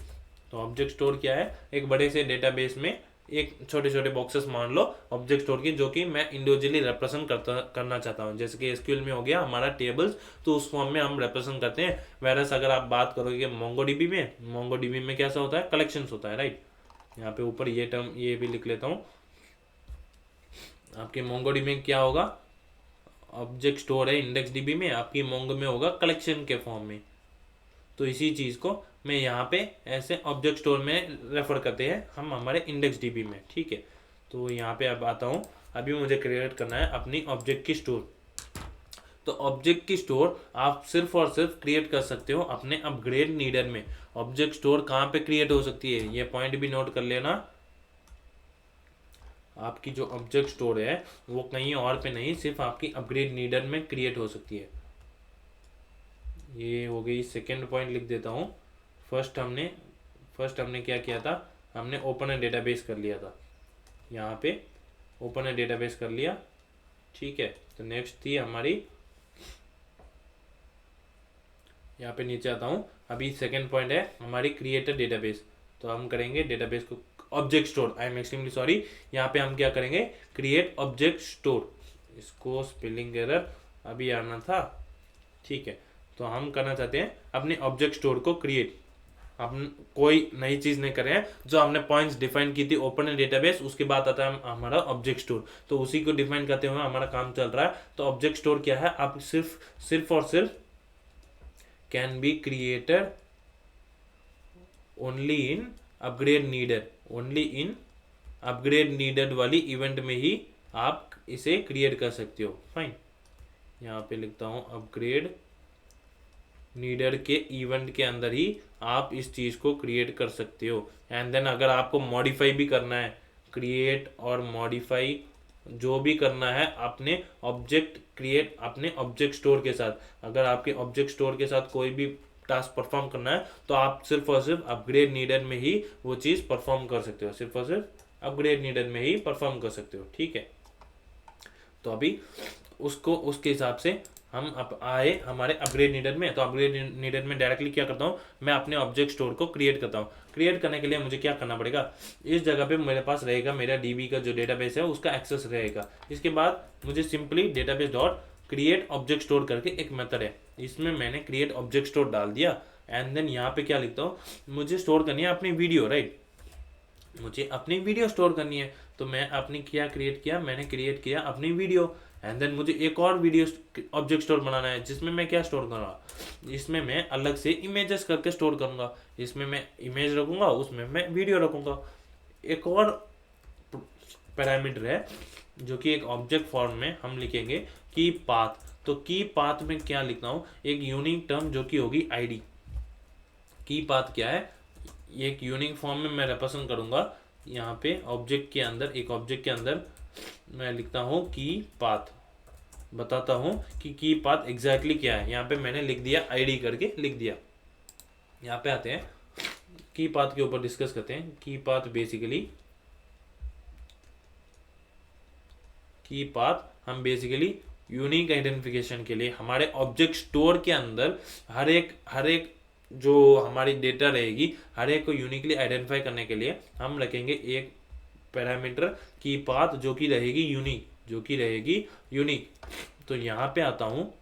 तो ऑब्जेक्ट स्टोर क्या है, एक बड़े से डेटाबेस में एक छोटे छोटे बॉक्सेस मान लो ऑब्जेक्ट स्टोर की, जो कि मैं इंडिविजुअली रिप्रेजेंट करना चाहता हूँ। जैसे कि एसक्यूएल में हो गया हमारा टेबल्स, तो उस फॉर्म में हम रिप्रेजेंट करते हैं। वेरस अगर आप बात करोगे मोंगोडीबी में, मोंगोडीबी में कैसा होता है, कलेक्शंस होता है, राइट। यहाँ पे ऊपर ये टर्म ये भी लिख लेता हूँ, आपके मोंगोडीबी में क्या होगा, ऑब्जेक्ट स्टोर है इंडेक्स डीबी में, आपकी मोंगो में होगा कलेक्शन के फॉर्म में। तो इसी चीज़ को मैं यहाँ पे ऐसे ऑब्जेक्ट स्टोर में रेफर करते हैं हम हमारे इंडेक्स डीबी में, ठीक है। तो यहाँ पे अब आता हूँ, अभी मुझे क्रिएट करना है अपनी ऑब्जेक्ट की स्टोर। तो ऑब्जेक्ट की स्टोर आप सिर्फ और सिर्फ क्रिएट कर सकते हो अपने अपग्रेड नीडर में। ऑब्जेक्ट स्टोर कहाँ पे क्रिएट हो सकती है, ये पॉइंट भी नोट कर लेना। आपकी जो ऑब्जेक्ट स्टोर है वो कहीं और पे नहीं, सिर्फ आपकी अपग्रेड नीडर में क्रिएट हो सकती है। ये हो गई सेकेंड पॉइंट, लिख देता हूँ। फर्स्ट हमने क्या किया था, हमने ओपन ए डेटाबेस कर लिया था, यहाँ पे ओपन ए डेटाबेस कर लिया, ठीक है। तो नेक्स्ट थी हमारी, यहाँ पे नीचे आता हूँ, अभी सेकेंड पॉइंट है हमारी क्रिएटर डेटाबेस। तो हम करेंगे डेटाबेस को object store, I am extremely sorry, यहाँ पे हम क्या करेंगे, क्रिएट ऑब्जेक्ट स्टोर। इसको स्पेलिंग एरर अभी आना था, ठीक है। तो हम करना चाहते हैं अपने ऑब्जेक्ट स्टोर को क्रिएट, हम कोई नई चीज नहीं कर रहे हैं। जो हमने पॉइंट्स डिफाइन की थी ओपन ए डेटाबेस, उसके बाद आता है हमारा ऑब्जेक्ट स्टोर, तो उसी को डिफाइन करते हुए हमारा काम चल रहा है। तो ऑब्जेक्ट स्टोर क्या है, आप सिर्फ और सिर्फ can be created only in upgrade needed, only in upgrade needed वाली इवेंट में ही आप इसे क्रिएट कर सकते हो। फाइन, यहाँ पे लिखता हूँ अपग्रेड नीडर के इवेंट के अंदर ही आप इस चीज़ को क्रिएट कर सकते हो। एंड देन अगर आपको मॉडिफाई भी करना है, क्रिएट और मॉडिफाई जो भी करना है अपने ऑब्जेक्ट क्रिएट अपने ऑब्जेक्ट स्टोर के साथ, अगर आपके ऑब्जेक्ट स्टोर के साथ कोई भी टास्क परफॉर्म करना है तो आप सिर्फ और सिर्फ अपग्रेड नीडर में ही वो चीज़ परफॉर्म कर सकते हो, सिर्फ और सिर्फ अपग्रेड नीडर में ही परफॉर्म कर सकते हो, ठीक है। तो अभी उसके हिसाब से हम आए हमारे अपग्रेड नीडर में। तो अपग्रेड नीडर में डायरेक्टली क्या करता हूँ, मैं अपने ऑब्जेक्ट स्टोर को क्रिएट करता हूँ। क्रिएट करने के लिए मुझे क्या करना पड़ेगा, इस जगह पे मेरे पास रहेगा मेरा डीबी का जो डेटाबेस है उसका एक्सेस रहेगा। इसके बाद मुझे simply database dot create object store करके एक मेथड है, इसमें मैंने क्रिएट ऑब्जेक्ट स्टोर डाल दिया। एंड देन यहाँ पे क्या लिखता हूँ, मुझे स्टोर करनी है अपनी वीडियो, राइट, मुझे अपनी वीडियो स्टोर करनी है। तो मैं अपनी क्या क्रिएट किया, मैंने क्रिएट किया अपनी वीडियो। एंड देन मुझे एक और वीडियो ऑब्जेक्ट स्टोर बनाना है जिसमें मैं क्या स्टोर करूँगा, इसमें मैं अलग से इमेजेस करके स्टोर करूँगा, इसमें मैं इमेज रखूँगा, उसमें मैं वीडियो रखूँगा। एक और पैरामीटर है जो कि एक ऑब्जेक्ट फॉर्म में हम लिखेंगे की पाथ। तो की पाथ में क्या लिखना हूँ, एक यूनिक टर्म जो कि होगी आईडी। की पाथ क्या है, एक यूनिक फॉर्म में मैं रिप्रेजेंट करूंगा। यहाँ पे ऑब्जेक्ट के अंदर, एक ऑब्जेक्ट के अंदर मैं लिखता हूँ की पाथ, बताता हूँ कि की पाथ एग्जैक्टली क्या है। यहाँ पे मैंने लिख दिया आईडी करके लिख दिया। यहाँ पे आते हैं की पाथ के ऊपर डिस्कस करते हैं। की पाथ बेसिकली, की पाथ हम बेसिकली यूनिक आइडेंटिफिकेशन के लिए हमारे ऑब्जेक्ट स्टोर के अंदर हर एक जो हमारी डेटा रहेगी, हर एक को यूनिकली आइडेंटिफाई करने के लिए हम रखेंगे एक पैरामीटर की पाथ जो कि रहेगी यूनिक। तो यहाँ पे आता हूँ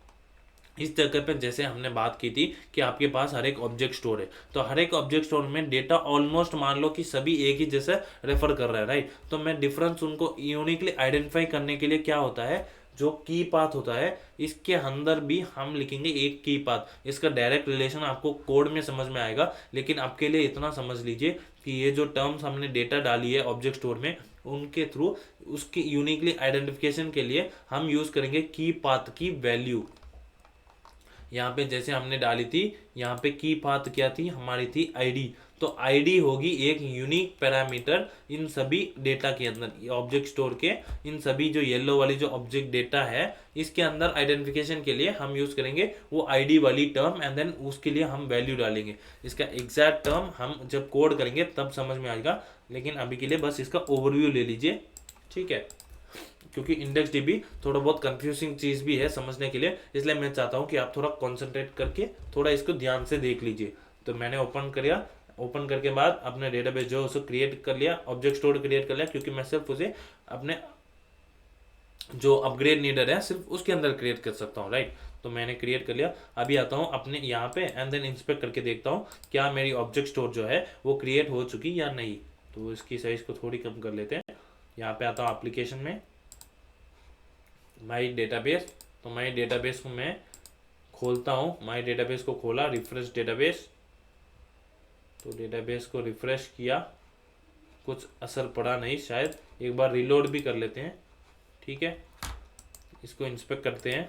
इस जगह पे, जैसे हमने बात की थी कि आपके पास हर एक ऑब्जेक्ट स्टोर है, तो हर एक ऑब्जेक्ट स्टोर में डेटा ऑलमोस्ट मान लो कि सभी एक ही जैसे रेफर कर रहा है, राइट। तो मैं डिफरेंस उनको यूनिकली आइडेंटिफाई करने के लिए क्या होता है, जो की पाथ होता है इसके अंदर भी हम लिखेंगे एक की पाथ। इसका डायरेक्ट रिलेशन आपको कोड में समझ में आएगा, लेकिन आपके लिए इतना समझ लीजिए कि ये जो टर्म्स हमने डेटा डाली है ऑब्जेक्ट स्टोर में, उनके थ्रू उसकी यूनिकली आइडेंटिफिकेशन के लिए हम यूज करेंगे की पाथ की वैल्यू। यहाँ पे जैसे हमने डाली थी, यहाँ पे की पाथ क्या थी हमारी, थी आईडी। तो आईडी होगी एक यूनिक पैरामीटर इन सभी डेटा के अंदर, ऑब्जेक्ट स्टोर के इन सभी जो येलो वाली जो ऑब्जेक्ट डेटा है इसके अंदर आइडेंटिफिकेशन के लिए हम यूज करेंगे वो आईडी वाली टर्म, एंड देन उसके लिए हम वैल्यू डालेंगे। इसका एग्जैक्ट टर्म हम जब कोड करेंगे तब समझ में आएगा, लेकिन अभी के लिए बस इसका ओवरव्यू ले लीजिए, ठीक है। क्योंकि इंडेक्स डीबी थोड़ा बहुत कंफ्यूजिंग चीज़ भी है समझने के लिए, इसलिए मैं चाहता हूँ कि आप थोड़ा कंसंट्रेट करके थोड़ा इसको ध्यान से देख लीजिए। तो मैंने ओपन किया, ओपन करके बाद अपने डेटाबेस जो उसको क्रिएट कर लिया, ऑब्जेक्ट स्टोर क्रिएट कर लिया, क्योंकि मैं सिर्फ उसे अपने जो अपग्रेड नीडर है सिर्फ उसके अंदर क्रिएट कर सकता हूँ, राइट। तो मैंने क्रिएट कर लिया। अभी आता हूँ अपने यहाँ पे एंड देन इंस्पेक्ट करके देखता हूँ क्या मेरी ऑब्जेक्ट स्टोर जो है वो क्रिएट हो चुकी या नहीं। तो इसकी साइज को थोड़ी कम कर लेते हैं। यहाँ पे आता हूँ एप्लीकेशन में, माई डेटाबेस। तो माई डेटाबेस को मैं खोलता हूँ, माई डेटाबेस को खोला, रिफ्रेश डेटाबेस। तो डेटाबेस को रिफ्रेश किया, कुछ असर पड़ा नहीं शायद, एक बार रिलोड भी कर लेते हैं, ठीक है। इसको इंस्पेक्ट करते हैं।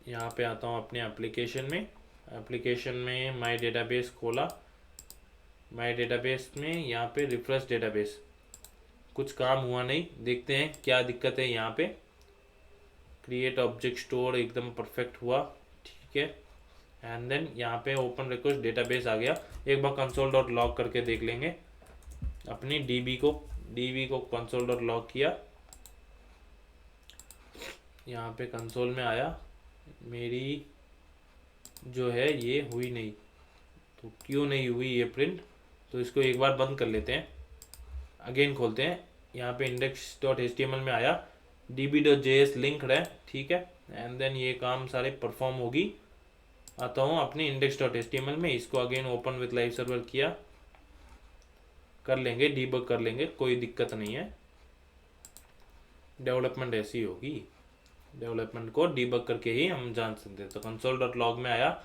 यहाँ पे आता हूँ अपने एप्लीकेशन में, एप्लीकेशन में माई डेटाबेस खोला, माई डेटाबेस में यहाँ पे रिफ्रेश डेटाबेस, कुछ काम हुआ नहीं, देखते हैं क्या दिक्कत है। यहाँ पे क्रिएट ऑब्जेक्ट स्टोर एकदम परफेक्ट हुआ, ठीक है। एंड देन यहाँ पे ओपन रिक्वेस्ट डेटाबेस आ गया। एक बार कंसोल डॉट लॉग करके देख लेंगे अपनी डीबी को कंसोल डॉट लॉग किया। यहाँ पे कंसोल में आया, मेरी जो है ये हुई नहीं, तो क्यों नहीं हुई ये प्रिंट, तो इसको एक बार बंद कर लेते हैं, अगेन खोलते हैं। यहाँ पे index.html में आया, db.js लिंक है, ठीक है। एंड देन ये काम सारे परफॉर्म होगी। आता हूँ अपने index.html में, इसको again open with live server किया, कर लेंगे, डीबग कर लेंगे, कोई दिक्कत नहीं है। डेवलपमेंट ऐसी होगी, डेवलपमेंट को डीबग करके ही हम जान सकते हैं। तो console.log में आया,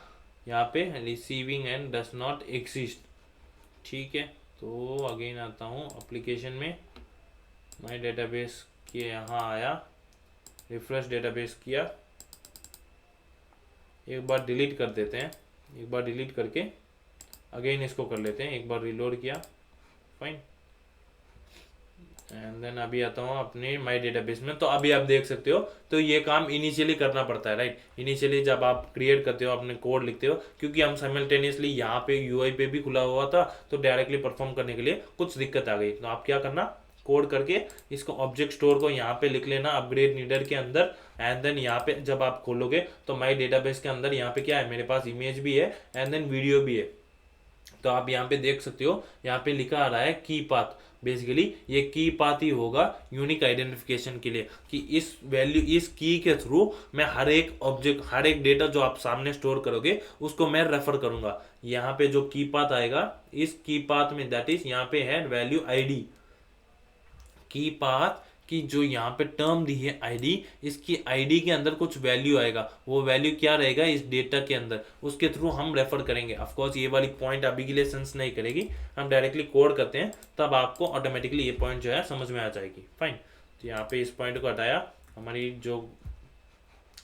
यहाँ पे receiving end does not exist, ठीक है। तो अगेन आता हूँ एप्लीकेशन में, माई डेटाबेस के यहाँ आया, रिफ्रेश डेटाबेस किया, एक बार डिलीट कर देते हैं, एक बार डिलीट करके अगेन इसको कर लेते हैं, एक बार रिलोड किया, फाइन। एंड देन अभी आता हूँ अपने माई डेटाबेस में। तो अभी आप देख सकते हो, तो ये काम इनिशियली करना पड़ता है, राइट। इनिशियली जब आप क्रिएट करते हो, अपने कोड लिखते हो, क्योंकि हम साइमल्टेनियसली यहाँ पे यूआई पे भी खुला हुआ था, तो डायरेक्टली परफॉर्म करने के लिए कुछ दिक्कत आ गई। तो आप क्या करना, कोड करके इसको ऑब्जेक्ट स्टोर को यहाँ पे लिख लेना अपग्रेड नीडर के अंदर। एंड देन यहाँ पे जब आप खोलोगे तो माई डेटाबेस के अंदर यहाँ पे क्या है, मेरे पास इमेज भी है एंड देन वीडियो भी है। तो आप यहाँ पे देख सकते हो, यहाँ पे लिखा आ रहा है की पाथ। बेसिकली ये की पाथ ही होगा यूनिक आइडेंटिफिकेशन के लिए, कि इस वैल्यू, इस की के थ्रू मैं हर एक ऑब्जेक्ट, हर एक डेटा जो आप सामने स्टोर करोगे उसको मैं रेफर करूंगा। यहाँ पे जो की पाथ आएगा, इस की पाथ में दैट इज यहाँ पे है वैल्यू आईडी, की पाथ कि जो यहाँ पे टर्म दी है आईडी, इसकी आईडी के अंदर कुछ वैल्यू आएगा, वो वैल्यू क्या रहेगा इस डेटा के अंदर, उसके थ्रू हम रेफर करेंगे। ऑफ कोर्स ये वाली पॉइंट अभी के लिए सेंस नहीं करेगी, हम डायरेक्टली कोड करते हैं तब आपको ऑटोमेटिकली ये पॉइंट जो है समझ में आ जाएगी। फाइन, तो यहाँ पे इस पॉइंट को हटाया, हमारी जो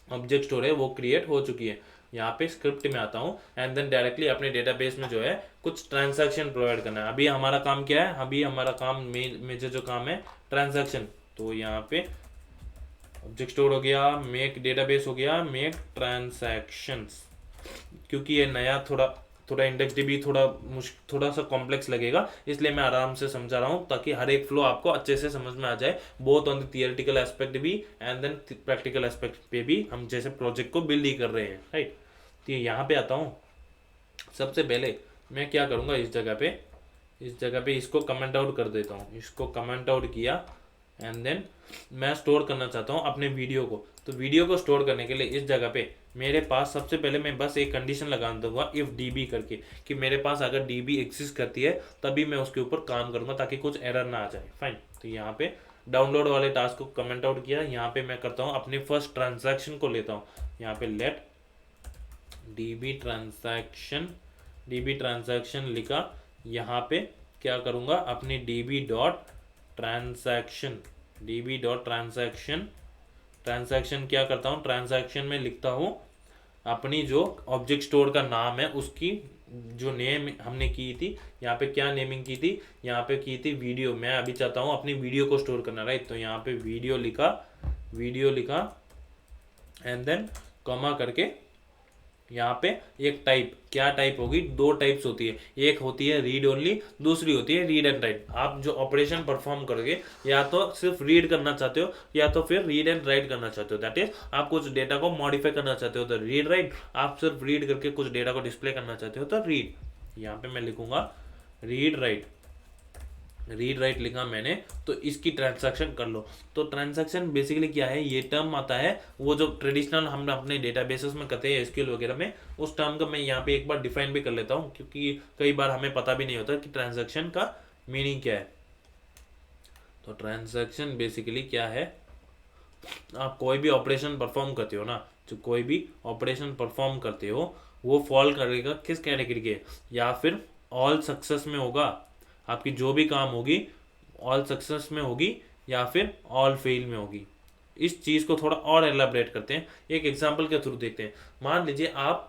ऑब्जेक्ट स्टोर है वो क्रिएट हो चुकी है। यहाँ पे स्क्रिप्ट में आता हूँ एंड देन डायरेक्टली अपने डेटाबेस में जो है कुछ ट्रांजैक्शन प्रोवाइड करना है। अभी हमारा काम क्या है, अभी हमारा काम मेजर जो काम है ट्रांजैक्शन, तो यहाँ पे ऑब्जेक्ट स्टोर हो गया, मेक डेटाबेस हो गया, मेक ट्रांजैक्शंस। क्योंकि ये नया थोड़ा इंडेक्स डीबी थोड़ा सा कॉम्प्लेक्स लगेगा, इसलिए मैं आराम से समझा रहा हूँ ताकि हर एक फ्लो आपको अच्छे से समझ में आ जाए, both on the theoretical aspect भी एंड देन प्रैक्टिकल एस्पेक्ट पे भी, हम जैसे प्रोजेक्ट को बिल्ड ही कर रहे हैं, राइट। तो यहाँ पे आता हूँ, सबसे पहले मैं क्या करूँगा, इस जगह पे इसको कमेंट आउट कर देता हूँ। इसको कमेंट आउट किया एंड देन मैं स्टोर करना चाहता हूँ अपने वीडियो को। तो वीडियो को स्टोर करने के लिए इस जगह पे मेरे पास सबसे पहले मैं बस एक कंडीशन लगा दूंगा इफ डीबी करके, कि मेरे पास अगर डीबी एग्जिस्ट करती है तभी मैं उसके ऊपर काम करूंगा ताकि कुछ एरर ना आ जाए। फाइन, तो यहाँ पे डाउनलोड वाले टास्क को कमेंट आउट किया। यहाँ पे मैं करता हूँ अपने फर्स्ट ट्रांजैक्शन को लेता हूँ, यहाँ पे लेट डीबी ट्रांजैक्शन लिखा। यहाँ पे क्या करूँगा, अपनी डीबी डॉट ट्रांजैक्शन क्या करता हूँ, ट्रांजैक्शन में लिखता हूँ अपनी जो ऑब्जेक्ट स्टोर का नाम है, उसकी जो नेम हमने की थी, यहाँ पे क्या नेमिंग की थी, यहाँ पे की थी वीडियो। मैं अभी चाहता हूँ अपनी वीडियो को स्टोर करना, राइट। तो यहाँ पे वीडियो लिखा एंड देन कॉमा करके यहाँ पे एक टाइप, क्या टाइप होगी, दो टाइप्स होती है, एक होती है रीड ओनली, दूसरी होती है रीड एंड राइट। आप जो ऑपरेशन परफॉर्म करोगे या तो सिर्फ रीड करना चाहते हो या तो फिर रीड एंड राइट करना चाहते हो, दैट इज आप कुछ डेटा को मॉडिफाई करना चाहते हो तो रीड राइट, आप सिर्फ रीड करके कुछ डेटा को डिस्प्ले करना चाहते हो तो रीड। यहाँ पे मैं लिखूंगा रीड राइट लिखा मैंने, तो इसकी ट्रांजैक्शन कर लो। तो ट्रांजैक्शन बेसिकली क्या है, ये टर्म आता है वो जो ट्रेडिशनल हम अपने डेटाबेसेस में करते हैं एसक्यूएल वगैरह में, उस टर्म का मैं यहाँ पे एक बार डिफाइन भी कर लेता हूँ, क्योंकि कई बार हमें पता भी नहीं होता कि ट्रांजैक्शन का मीनिंग क्या है। तो ट्रांजैक्शन बेसिकली क्या है, आप कोई भी ऑपरेशन परफॉर्म करते हो ना, जो कोई भी ऑपरेशन परफॉर्म करते हो वो फॉल करेगा किस कैटेगरी के, या फिर ऑल सक्सेस में होगा, आपकी जो भी काम होगी ऑल सक्सेस में होगी या फिर ऑल फेल में होगी। इस चीज़ को थोड़ा और एलाबरेट करते हैं, एक एग्जांपल के थ्रू देखते हैं। मान लीजिए आप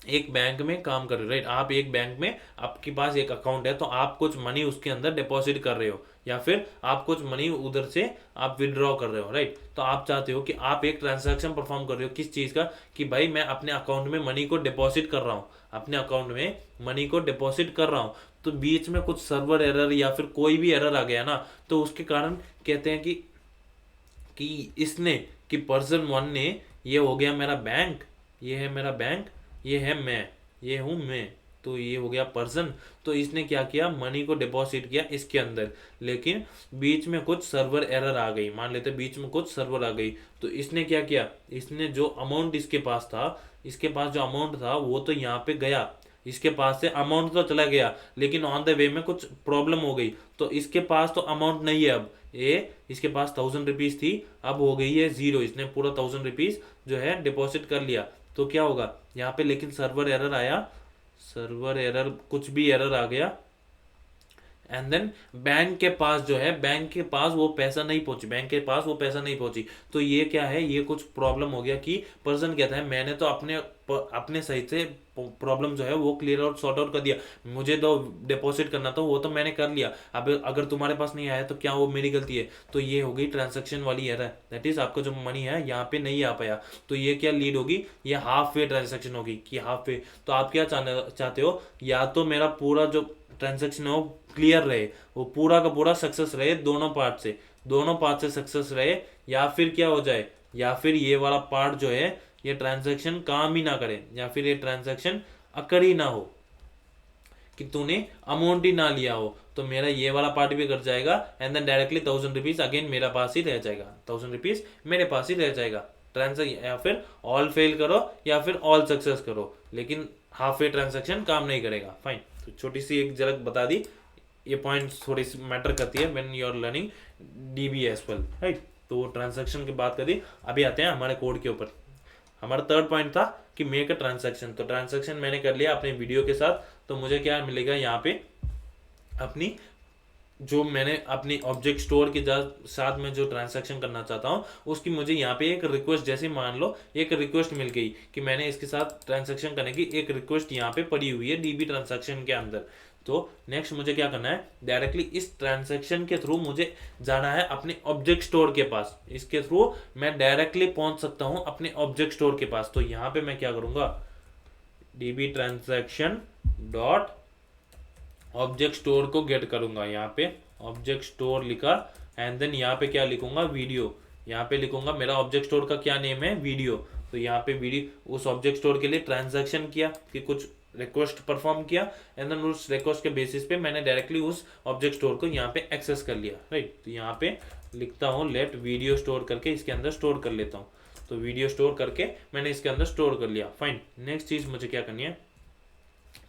एक बैंक में काम कर रहे हो, राइट। आप एक बैंक में, आपके पास एक अकाउंट है, तो आप कुछ मनी उसके अंदर डिपॉजिट कर रहे हो या फिर आप कुछ मनी उधर से आप विड्रॉ कर रहे हो, राइट। तो आप चाहते हो कि आप एक ट्रांजैक्शन परफॉर्म कर रहे हो किस चीज़ का, कि भाई मैं अपने अकाउंट में मनी को डिपॉजिट कर रहा हूँ, अपने अकाउंट में मनी को डिपॉजिट कर रहा हूँ। तो बीच में कुछ सर्वर एरर या फिर कोई भी एरर आ गया ना, तो उसके कारण कहते हैं कि इसने, कि पर्सन 1 ने, ये हो गया मेरा बैंक, ये है मेरा बैंक, ये है मैं, ये हूँ मैं, तो ये हो गया पर्सन। तो इसने क्या किया, मनी को डिपॉजिट किया इसके अंदर, लेकिन बीच में कुछ सर्वर एरर आ गई, मान लेते बीच में कुछ सर्वर आ गई, तो इसने क्या किया, इसने जो अमाउंट इसके पास जो अमाउंट था वो तो यहाँ पे गया, इसके पास से अमाउंट तो चला गया, लेकिन ऑन द वे में कुछ प्रॉब्लम हो गई, तो इसके पास तो अमाउंट नहीं है अब, ये इसके पास 1000 रुपीज थी, अब हो गई है 0, इसने पूरा 1000 रुपीज जो है डिपॉजिट कर लिया। तो क्या होगा यहाँ पे, लेकिन सर्वर एरर आया, कुछ भी एरर आ गया, एंड देन बैंक के पास वो पैसा नहीं पहुंची, तो ये क्या है, ये कुछ प्रॉब्लम हो गया कि पर्सन कहता है मैंने तो अपने सही से प्रॉब्लम जो है वो क्लियर आउट सॉर्ट आउट कर दिया, मुझे तो डिपॉजिट करना था वो तो मैंने कर लिया, अब अगर तुम्हारे पास नहीं आया तो क्या वो मेरी गलती है। तो ये हो गई ट्रांजैक्शन वाली एरर, दैट इज आपका जो मनी है यहाँ पे नहीं आ पाया, तो ये क्या लीड होगी, ये हाफ वे ट्रांजैक्शन होगी, कि हाफ वे। तो आप क्या चाहते हो, या तो मेरा पूरा जो ट्रांजैक्शन है वो क्लियर रहे, वो पूरा का पूरा सक्सेस रहे, दोनों पार्ट से सक्सेस रहे, या फिर क्या हो जाए, या फिर ये वाला पार्ट जो है ये ट्रांजैक्शन काम ही ना करे, या फिर ये ट्रांजैक्शन अकर ही ना हो, कि तूने अमाउंट ही ना लिया हो, तो मेरा ये वाला पार्ट भी कर जाएगा, and then directly 1000 rupees again मेरे पास ही रह जाएगा, 1000 रुपीज मेरे पास ही रह जाएगा। ट्रांजैक्शन या फिर ऑल फेल करो या फिर ऑल सक्सेस करो, लेकिन हाफ वे ट्रांजैक्शन काम नहीं करेगा। फाइन, तो छोटी सी एक झलक बता दी, ये पॉइंट्स थोड़ी सी मैटर करती है when you are learning DB as well, right. तो ट्रांजैक्शन की बात करी, अभी आते हैं हमारे कोड के ऊपर। हमारा थर्ड पॉइंट था कि मेक अ ट्रांजैक्शन। तो ट्रांजैक्शन मैंने कर लिया अपने वीडियो के साथ, तो मुझे क्या मिलेगा यहाँ पे, अपनी जो मैंने अपनी ऑब्जेक्ट स्टोर के साथ में जो ट्रांजैक्शन करना चाहता हूँ उसकी मुझे यहाँ पे एक रिक्वेस्ट, जैसे मान लो एक रिक्वेस्ट मिल गई कि मैंने इसके साथ ट्रांजैक्शन करने की एक रिक्वेस्ट यहाँ पे पड़ी हुई है डीबी ट्रांजैक्शन के अंदर। तो नेक्स्ट मुझे क्या करना है, डायरेक्टली इस ट्रांजैक्शन के थ्रू मुझे जाना है अपने ऑब्जेक्ट स्टोर के पास। इसके थ्रू मैं डायरेक्टली पहुंच सकता हूं अपने ऑब्जेक्ट स्टोर के पास। तो यहाँ पे मैं क्या करूंगा, dB transaction dot object store को गेट करूंगा। यहाँ पे ऑब्जेक्ट स्टोर लिखा, एंड देन यहाँ पे क्या लिखूंगा, वीडियो। यहाँ पे लिखूंगा मेरा ऑब्जेक्ट स्टोर का क्या नेम है, वीडियो। तो यहाँ पे वीडियो उस ऑब्जेक्ट स्टोर के लिए ट्रांजैक्शन किया कि कुछ रिक्वेस्ट परफॉर्म किया, एंड देन उस रिक्वेस्ट के बेसिस पे मैंने डायरेक्टली उस ऑब्जेक्ट स्टोर को यहाँ पे एक्सेस कर लिया, राइट। तो यहाँ पे लिखता हूँ लेट वीडियो स्टोर करके इसके अंदर स्टोर कर लेता हूँ। तो वीडियो स्टोर करके मैंने इसके अंदर स्टोर कर लिया, फाइन। नेक्स्ट चीज मुझे क्या करनी है,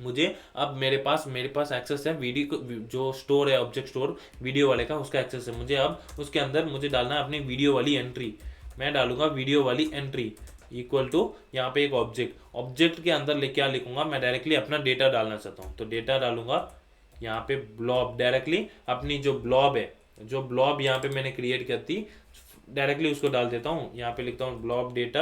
मुझे अब मेरे पास एक्सेस है वीडियो जो स्टोर है ऑब्जेक्ट स्टोर वीडियो वाले का, उसका एक्सेस है। मुझे अब उसके अंदर मुझे डालना है अपनी वीडियो वाली एंट्री। मैं डालूंगा वीडियो वाली एंट्री इक्वल टू यहाँ पे एक ऑब्जेक्ट के अंदर क्या लिखूंगा, मैं डायरेक्टली अपना डेटा डालना चाहता हूँ। तो डेटा डालूंगा यहाँ पे ब्लॉब, डायरेक्टली अपनी जो ब्लॉब है, जो ब्लॉब यहाँ पे मैंने क्रिएट कर दी, डायरेक्टली उसको डाल देता हूँ। यहाँ पे लिखता हूँ blob data,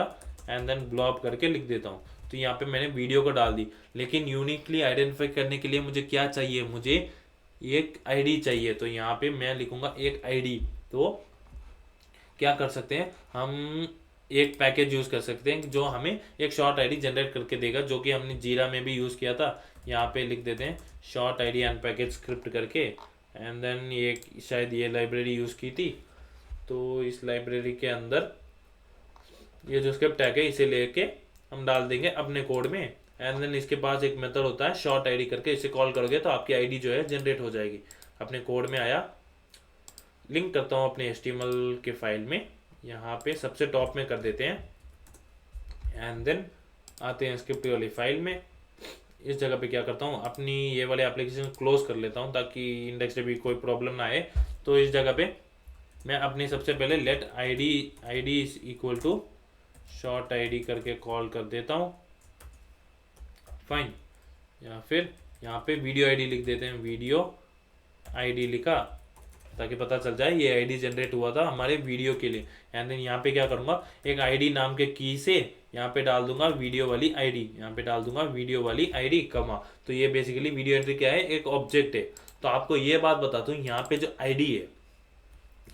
and then blob करके लिख देता हूँ। तो यहाँ पे मैंने वीडियो को डाल दी, लेकिन यूनिकली आइडेंटिफाई करने के लिए मुझे क्या चाहिए, मुझे एक आईडी चाहिए। तो यहाँ पे मैं लिखूंगा एक आईडी। तो क्या कर सकते हैं हम, एक पैकेज यूज कर सकते हैं जो हमें एक शॉर्ट आईडी जनरेट करके देगा, जो कि हमने जीरा में भी यूज किया था। यहाँ पे लिख देते हैं शॉर्ट आईडी अनपैकेज स्क्रिप्ट करके, एंड देन ये शायद ये लाइब्रेरी यूज की थी। तो इस लाइब्रेरी के अंदर ये जो स्क्रिप्ट टैग है इसे लेके हम डाल देंगे अपने कोड में, एंड देन इसके पास एक मेथड होता है शॉर्ट आईडी करके, इसे कॉल करोगे तो आपकी आईडी जो है जनरेट हो जाएगी। अपने कोड में आया, लिंक करता हूँ अपने HTML के फाइल में, यहाँ पे सबसे टॉप में कर देते हैं, एंड देन आते हैं स्क्रिप्ट वाली फाइल में। इस जगह पे क्या करता हूँ, अपनी ये वाले एप्लीकेशन क्लोज कर लेता हूँ ताकि इंडेक्स पे भी कोई प्रॉब्लम ना आए। तो इस जगह पे मैं अपनी सबसे पहले let ID is equal to short ID करके कॉल कर देता हूँ, फाइन। या फिर यहाँ पे वीडियो आईडी लिख देते हैं, वीडियो आईडी लिखा ताकि पता चल जाए ये आईडी जनरेट हुआ था हमारे वीडियो के लिए। एंड देन यहाँ पे क्या करूँगा, एक आईडी नाम के की से यहाँ पे डाल दूंगा वीडियो वाली आईडी, यहाँ पे डाल दूंगा वीडियो वाली आईडी कमा। तो ये बेसिकली वीडियो एंट्री क्या है, एक ऑब्जेक्ट है। तो आपको ये बात बता दूँ, यहाँ पे जो आईडी है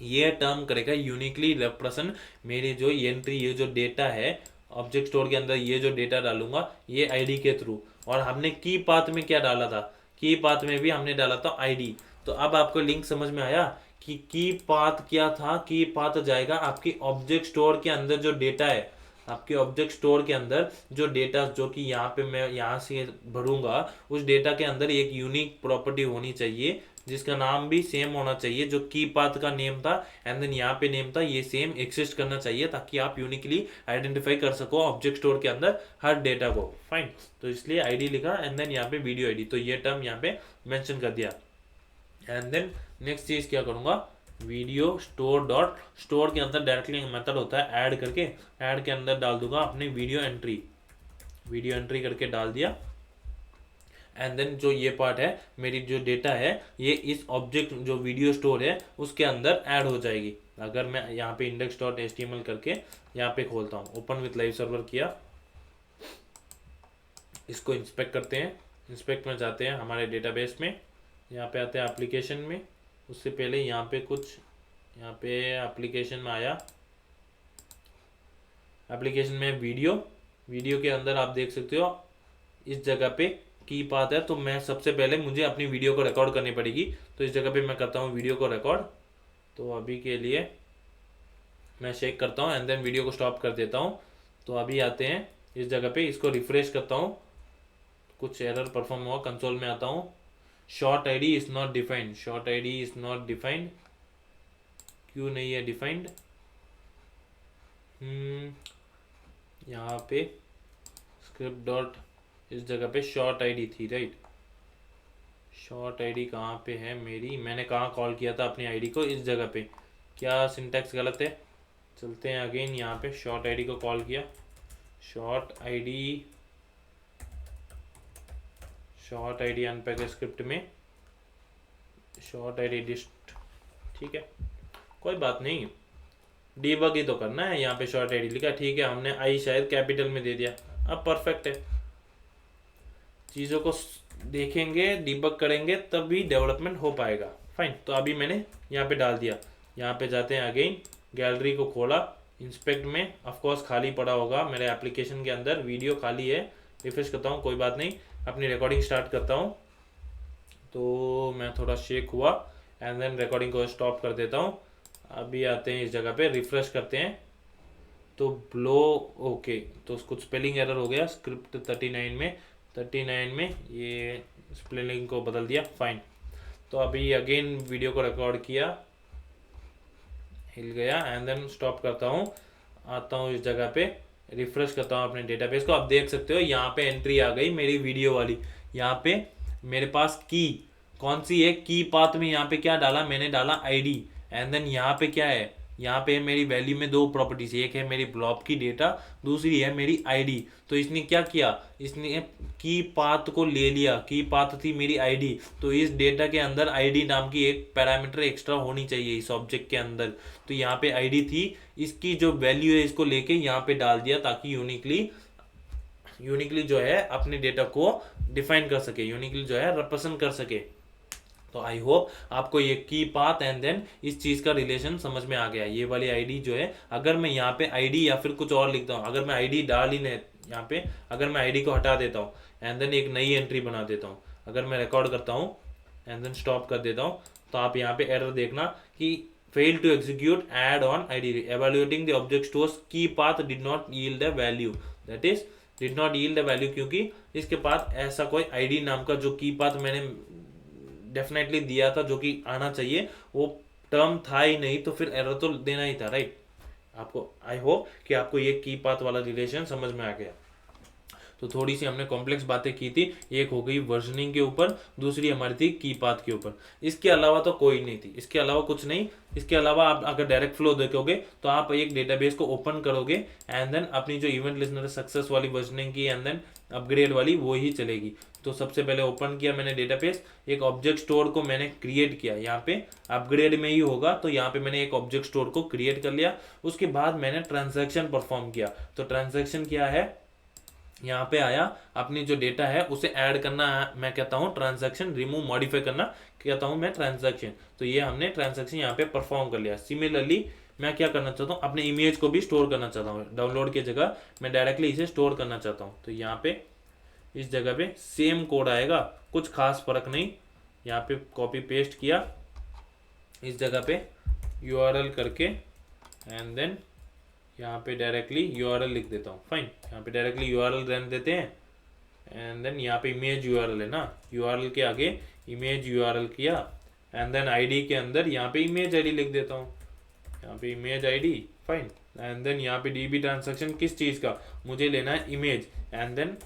ये टर्म करेगा यूनिकली रिप्रेजेंट मेरी जो एंट्री, ये जो डेटा है ऑब्जेक्ट स्टोर के अंदर, ये जो डेटा डालूंगा ये आईडी के थ्रू। और हमने की पाथ में क्या डाला था, की पाथ में भी हमने डाला था आईडी। तो अब आपको लिंक समझ में आया कि की पाथ क्या था। की पाथ जाएगा आपकी ऑब्जेक्ट स्टोर के अंदर जो डेटा है, आपके ऑब्जेक्ट स्टोर के अंदर जो डेटा जो कि यहाँ पे मैं यहाँ से भरूंगा, उस डेटा के अंदर एक यूनिक प्रॉपर्टी होनी चाहिए जिसका नाम भी सेम होना चाहिए, जो की पाथ का नेम था एंड देन यहाँ पे नेम था, ये सेम एक्सिस्ट करना चाहिए ताकि आप यूनिकली आइडेंटिफाई कर सको ऑब्जेक्ट स्टोर के अंदर हर डेटा को, फाइन। तो इसलिए आईडी लिखा एंड देन यहाँ पे वीडियो आईडी, तो ये टर्म यहाँ पे मेंशन कर दिया। एंड देन नेक्स्ट चीज क्या करूंगा, वीडियो स्टोर डॉट स्टोर के अंदर डायरेक्टली मेथड होता है ऐड करके, ऐड के अंदर डाल दूंगा अपनी वीडियो एंट्री करके डाल दिया। एंड देन जो ये पार्ट है मेरी जो डेटा है ये इस ऑब्जेक्ट जो वीडियो स्टोर है उसके अंदर ऐड हो जाएगी। अगर मैं यहाँ पे index.html करके यहाँ पे खोलता हूँ, ओपन विथ लाइव सर्वर किया, इसको इंस्पेक्ट करते हैं, इंस्पेक्ट में जाते हैं हमारे डेटाबेस में, यहाँ पे आते हैं एप्लीकेशन में। उससे पहले यहाँ पे कुछ, यहाँ पे एप्लीकेशन में आया, एप्लीकेशन में वीडियो के अंदर आप देख सकते हो इस जगह पे की पाथ है। तो मैं सबसे पहले मुझे अपनी वीडियो को रिकॉर्ड करनी पड़ेगी, तो इस जगह पे मैं करता हूँ वीडियो को रिकॉर्ड। तो अभी के लिए मैं चेक करता हूँ एंड देन वीडियो को स्टॉप कर देता हूँ। तो अभी आते हैं इस जगह पे, इसको रिफ्रेश करता हूँ, कुछ एरर परफॉर्म हुआ, कंसोल में आता हूँ, short ID is not defined, short ID is not defined, क्यों नहीं है डिफाइंड, यहाँ पे स्क्रिप्ट डॉट इस जगह पे शॉर्ट आईडी थी, राइट, शॉर्ट आईडी कहाँ पे है मेरी, मैंने कहाँ कॉल किया था अपनी आईडी को, इस जगह पे। क्या सिंटैक्स गलत है? चलते हैं अगेन, यहाँ पे शॉर्ट आईडी को कॉल किया, शॉर्ट आईडी अनपैक स्क्रिप्ट में शॉर्ट आईडी डिस्ट, ठीक है कोई बात नहीं, डीबग ही तो करना है। यहाँ पे शॉर्ट आईडी लिखा, ठीक है, हमने आई शायद कैपिटल में दे दिया, अब परफेक्ट है। चीज़ों को देखेंगे, डिबग करेंगे, तभी डेवलपमेंट हो पाएगा। फाइन, तो अभी मैंने यहाँ पे डाल दिया। यहाँ पे जाते हैं अगेन, गैलरी को खोला, इंस्पेक्ट में ऑफकोर्स खाली पड़ा होगा मेरे एप्लीकेशन के अंदर, वीडियो खाली है। रिफ्रेश करता हूँ, कोई बात नहीं, अपनी रिकॉर्डिंग स्टार्ट करता हूँ। तो मैं थोड़ा शेक हुआ एंड देन रिकॉर्डिंग को स्टॉप कर देता हूँ। अभी आते हैं इस जगह पे, रिफ्रेश करते हैं तो ब्लो, ओके, तो कुछ स्पेलिंग एरर हो गया स्क्रिप्ट 39 में ये स्पेलिंग को बदल दिया। फाइन, तो अभी अगेन वीडियो को रिकॉर्ड किया, हिल गया एंड देन स्टॉप करता हूँ, आता हूँ इस जगह पे, रिफ्रेश करता हूँ अपने डेटाबेस को। आप देख सकते हो यहाँ पे एंट्री आ गई मेरी वीडियो वाली। यहाँ पे मेरे पास की कौन सी है, की पाथ में यहाँ पे क्या डाला, मैंने डाला आईडी एंड देन यहाँ पे क्या है, यहाँ पे मेरी वैल्यू में दो प्रॉपर्टीज, एक है मेरी ब्लॉब की डेटा, दूसरी है मेरी आईडी। तो इसने क्या किया, इसने की पाथ को ले लिया, की पाथ थी मेरी आईडी, तो इस डेटा के अंदर आईडी नाम की एक पैरामीटर एक्स्ट्रा होनी चाहिए इस ऑब्जेक्ट के अंदर। तो यहाँ पे आईडी थी, इसकी जो वैल्यू है इसको लेके यहाँ पे डाल दिया, ताकि यूनिकली जो है अपने डेटा को डिफाइन कर सके, यूनिकली जो है रिप्रेजेंट कर सके। तो आई होप आपको ये की पाथ एंड देन इस चीज़ का रिलेशन समझ में आ गया। ये वाली आईडी जो है, अगर मैं यहाँ पे आईडी या फिर कुछ और लिखता हूँ, अगर मैं आईडी डाल ही नहीं यहाँ पे, अगर मैं आईडी को हटा देता हूँ एंड देन एक नई एंट्री बना देता हूँ, अगर मैं रिकॉर्ड करता हूँ एंड देन स्टॉप कर देता हूँ, तो आप यहाँ पे एरर देखना कि failed to execute add on id evaluating the object stores key path did not yield a value, that is did not yield a value, क्योंकि इसके पास ऐसा कोई id नाम का जो की पाथ मैंने डेफिनेटली दिया था, जो कि आना चाहिए, वो टर्म था ही नहीं, तो फिर एरर तो देना ही था, राइट। आपको आई होप कि आपको ये की पाथ वाला रिलेशन समझ में आ गया। तो थोड़ी सी हमने कॉम्प्लेक्स बातें की थी, एक हो गई वर्जनिंग के ऊपर, दूसरी हमारी थी की पाथ के ऊपर। इसके अलावा तो कोई नहीं थी, इसके अलावा कुछ नहीं। इसके अलावा आप अगर डायरेक्ट फ्लो देखोगे तो आप एक डेटाबेस को ओपन करोगे एंड देन अपनी जो इवेंट लिस्नर सक्सेस वाली वर्जनिंग की एंड देन अपग्रेड वाली वो ही चलेगी। तो सबसे पहले ओपन किया मैंने डेटाबेस, एक ऑब्जेक्ट स्टोर को मैंने क्रिएट किया, यहाँ पे अपग्रेड में ही होगा, तो यहाँ पे मैंने एक ऑब्जेक्ट स्टोर को क्रिएट कर लिया। उसके बाद मैंने ट्रांजैक्शन परफॉर्म किया। तो ट्रांजैक्शन क्या है, यहाँ पे आया, अपनी जो डेटा है उसे ऐड करना है, मैं कहता हूँ ट्रांजैक्शन, रिमूव मॉडिफाई करना कहता हूँ मैं ट्रांजैक्शन। तो ये हमने ट्रांजैक्शन यहाँ पे परफॉर्म कर लिया। सिमिलरली मैं क्या करना चाहता हूँ, अपने इमेज को भी स्टोर करना चाहता हूँ, डाउनलोड की जगह मैं डायरेक्टली इसे स्टोर करना चाहता हूँ। तो यहाँ पे इस जगह पे सेम कोड आएगा, कुछ खास फर्क नहीं। यहाँ पे कॉपी पेस्ट किया, इस जगह पे URL करके एंड देन यहाँ पे डायरेक्टली URL लिख देता हूँ। फाइन, यहाँ पे डायरेक्टली URL रहने देते हैं एंड देन यहाँ पे इमेज URL है ना, URL के आगे इमेज URL किया एंड देन आईडी के अंदर यहाँ पे इमेज आईडी लिख देता हूँ, यहाँ पे image ID. Fine, and then यहाँ पे DB ट्रांसैक्शन किस चीज़ का मुझे लेना है, इमेज। एंड देन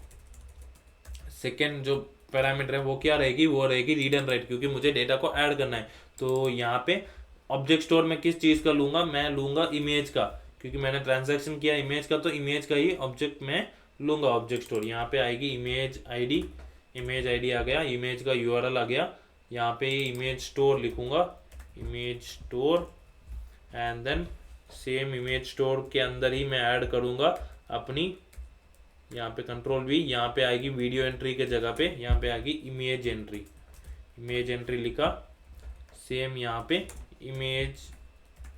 सेकेंड जो पैरामीटर है वो क्या रहेगी, वो रहेगी रीड एंड राइट, क्योंकि मुझे डेटा को ऐड करना है। तो यहाँ पे ऑब्जेक्ट स्टोर में किस चीज़ का लूँगा, मैं लूँगा इमेज का, क्योंकि मैंने ट्रांजैक्शन किया इमेज का, तो इमेज का ही ऑब्जेक्ट मैं लूँगा ऑब्जेक्ट स्टोर। यहाँ पे आएगी इमेज आईडी आ गया, इमेज का URL आ गया, यहाँ पे इमेज स्टोर लिखूँगा, image store and then same image store के अंदर ही मैं ऐड करूँगा अपनी, यहाँ पे कंट्रोल V, यहाँ पे आएगी वीडियो एंट्री के जगह पे, यहाँ पे आएगी इमेज एंट्री लिखा, सेम यहाँ पे इमेज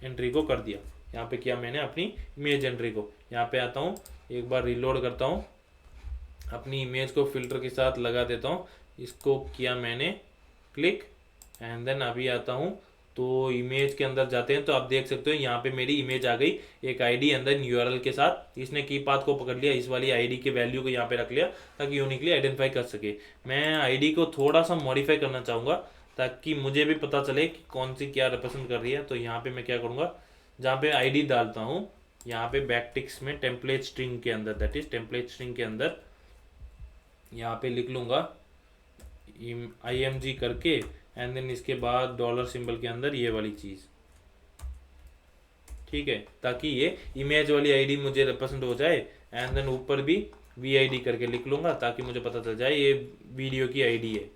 एंट्री को कर दिया। यहाँ पे किया मैंने अपनी इमेज एंट्री को। यहाँ पे आता हूँ, एक बार रिलोड करता हूँ, अपनी इमेज को फिल्टर के साथ लगा देता हूँ, इसको किया मैंने क्लिक एंड देन अभी आता हूँ तो इमेज के अंदर जाते हैं, तो आप देख सकते हो यहाँ पे मेरी इमेज आ गई, एक आईडी एंड देन URL के साथ। इसने की पाथ को पकड़ लिया, इस वाली आईडी के वैल्यू को यहाँ पे रख लिया ताकि यूनिकली आइडेंटिफाई कर सके। मैं आईडी को थोड़ा सा मॉडिफाई करना चाहूँगा ताकि मुझे भी पता चले कि कौन सी क्या रिप्रेजेंट कर रही है। तो यहाँ पे मैं क्या करूँगा, जहाँ पे आईडी डालता हूँ यहाँ पे बैकटिक्स में टेम्पलेट स्ट्रिंग के अंदर, दैट इज टेम्पलेट स्ट्रिंग के अंदर यहाँ पे लिख लूँगा IMG करके एंड देन इसके बाद डॉलर सिंबल के अंदर ये वाली चीज़, ठीक है, ताकि ये इमेज वाली आईडी मुझे रिप्रेजेंट हो जाए। एंड देन ऊपर भी VID करके लिख लूँगा ताकि मुझे पता चल जाए ये वीडियो की आईडी है।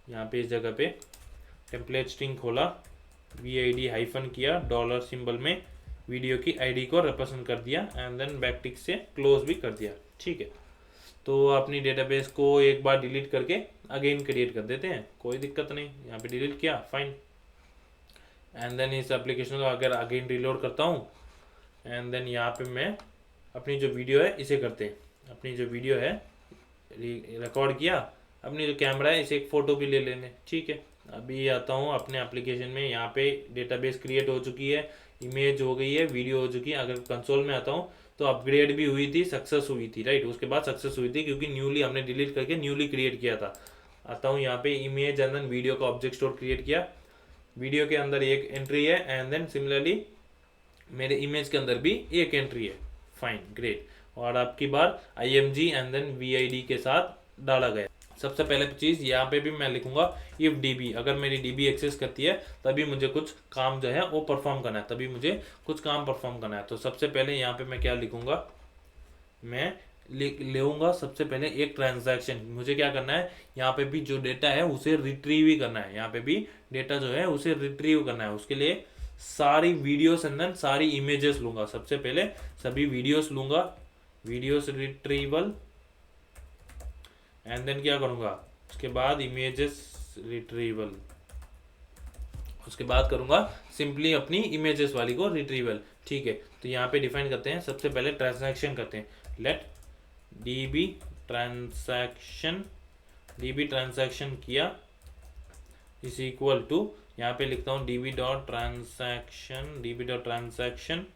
यहाँ पे इस जगह पे टेम्पलेट स्ट्रिंग खोला, VID हाइफन किया, डॉलर सिंबल में वीडियो की आईडी को रिप्रेजेंट कर दिया एंड देन बैकटिक से क्लोज भी कर दिया, ठीक है। तो अपनी डेटाबेस को एक बार डिलीट करके अगेन क्रिएट कर देते हैं, कोई दिक्कत नहीं। यहाँ पे डिलीट किया, फाइन। एंड देन इस एप्लीकेशन को अगर अगेन रिलोड करता हूँ एंड देन यहाँ पे मैं अपनी जो वीडियो है इसे करते हैं, अपनी जो वीडियो है रिकॉर्ड किया, अपनी जो कैमरा है इसे एक फ़ोटो भी ले लेने, ठीक है। अभी आता हूँ अपने एप्लीकेशन में, यहाँ पे डेटाबेस क्रिएट हो चुकी है, इमेज हो गई है, वीडियो हो चुकी है। अगर कंसोल में आता हूँ तो अपग्रेड भी हुई थी, सक्सेस हुई थी, राइट। उसके बाद सक्सेस हुई थी क्योंकि न्यूली हमने डिलीट करके न्यूली क्रिएट किया था। आता हूँ यहाँ पे इमेज एंड देन वीडियो का ऑब्जेक्ट स्टोर क्रिएट किया, वीडियो के अंदर एक एंट्री है एंड देन सिमिलरली मेरे इमेज के अंदर भी एक एंट्री है, फाइन, ग्रेट। और आपकी बार IMG एंड देन VID के साथ डाला गया। सबसे पहले चीज़ यहाँ पे भी मैं लिखूंगा इफ DB, अगर मेरी DB एक्सेस करती है तभी मुझे कुछ काम जो है वो परफॉर्म करना है, तभी मुझे कुछ काम परफॉर्म करना है। तो सबसे पहले यहाँ पे मैं क्या लिखूंगा, मैं लेऊंगा सबसे पहले एक ट्रांजैक्शन। मुझे क्या करना है, यहाँ पे भी जो डेटा है उसे रिट्रीव ही करना है, यहाँ पे भी डेटा जो है उसे रिट्रीव करना है। उसके लिए सारी वीडियोस एंड देन सारी इमेजेस लूंगा। सबसे पहले सभी वीडियोस लूंगा, वीडियोस रिट्रीवल, एंड देन क्या करूंगा, उसके बाद इमेजेस रिट्रीवल, उसके बाद करूंगा सिंपली अपनी इमेजेस वाली को रिट्रीवल, ठीक है। तो यहाँ पे डिफाइन करते हैं, सबसे पहले ट्रांजैक्शन करते हैं, let DB transaction, DB transaction किया इज इक्वल टू, यहाँ पे लिखता हूँ DB dot transaction, DB dot transaction,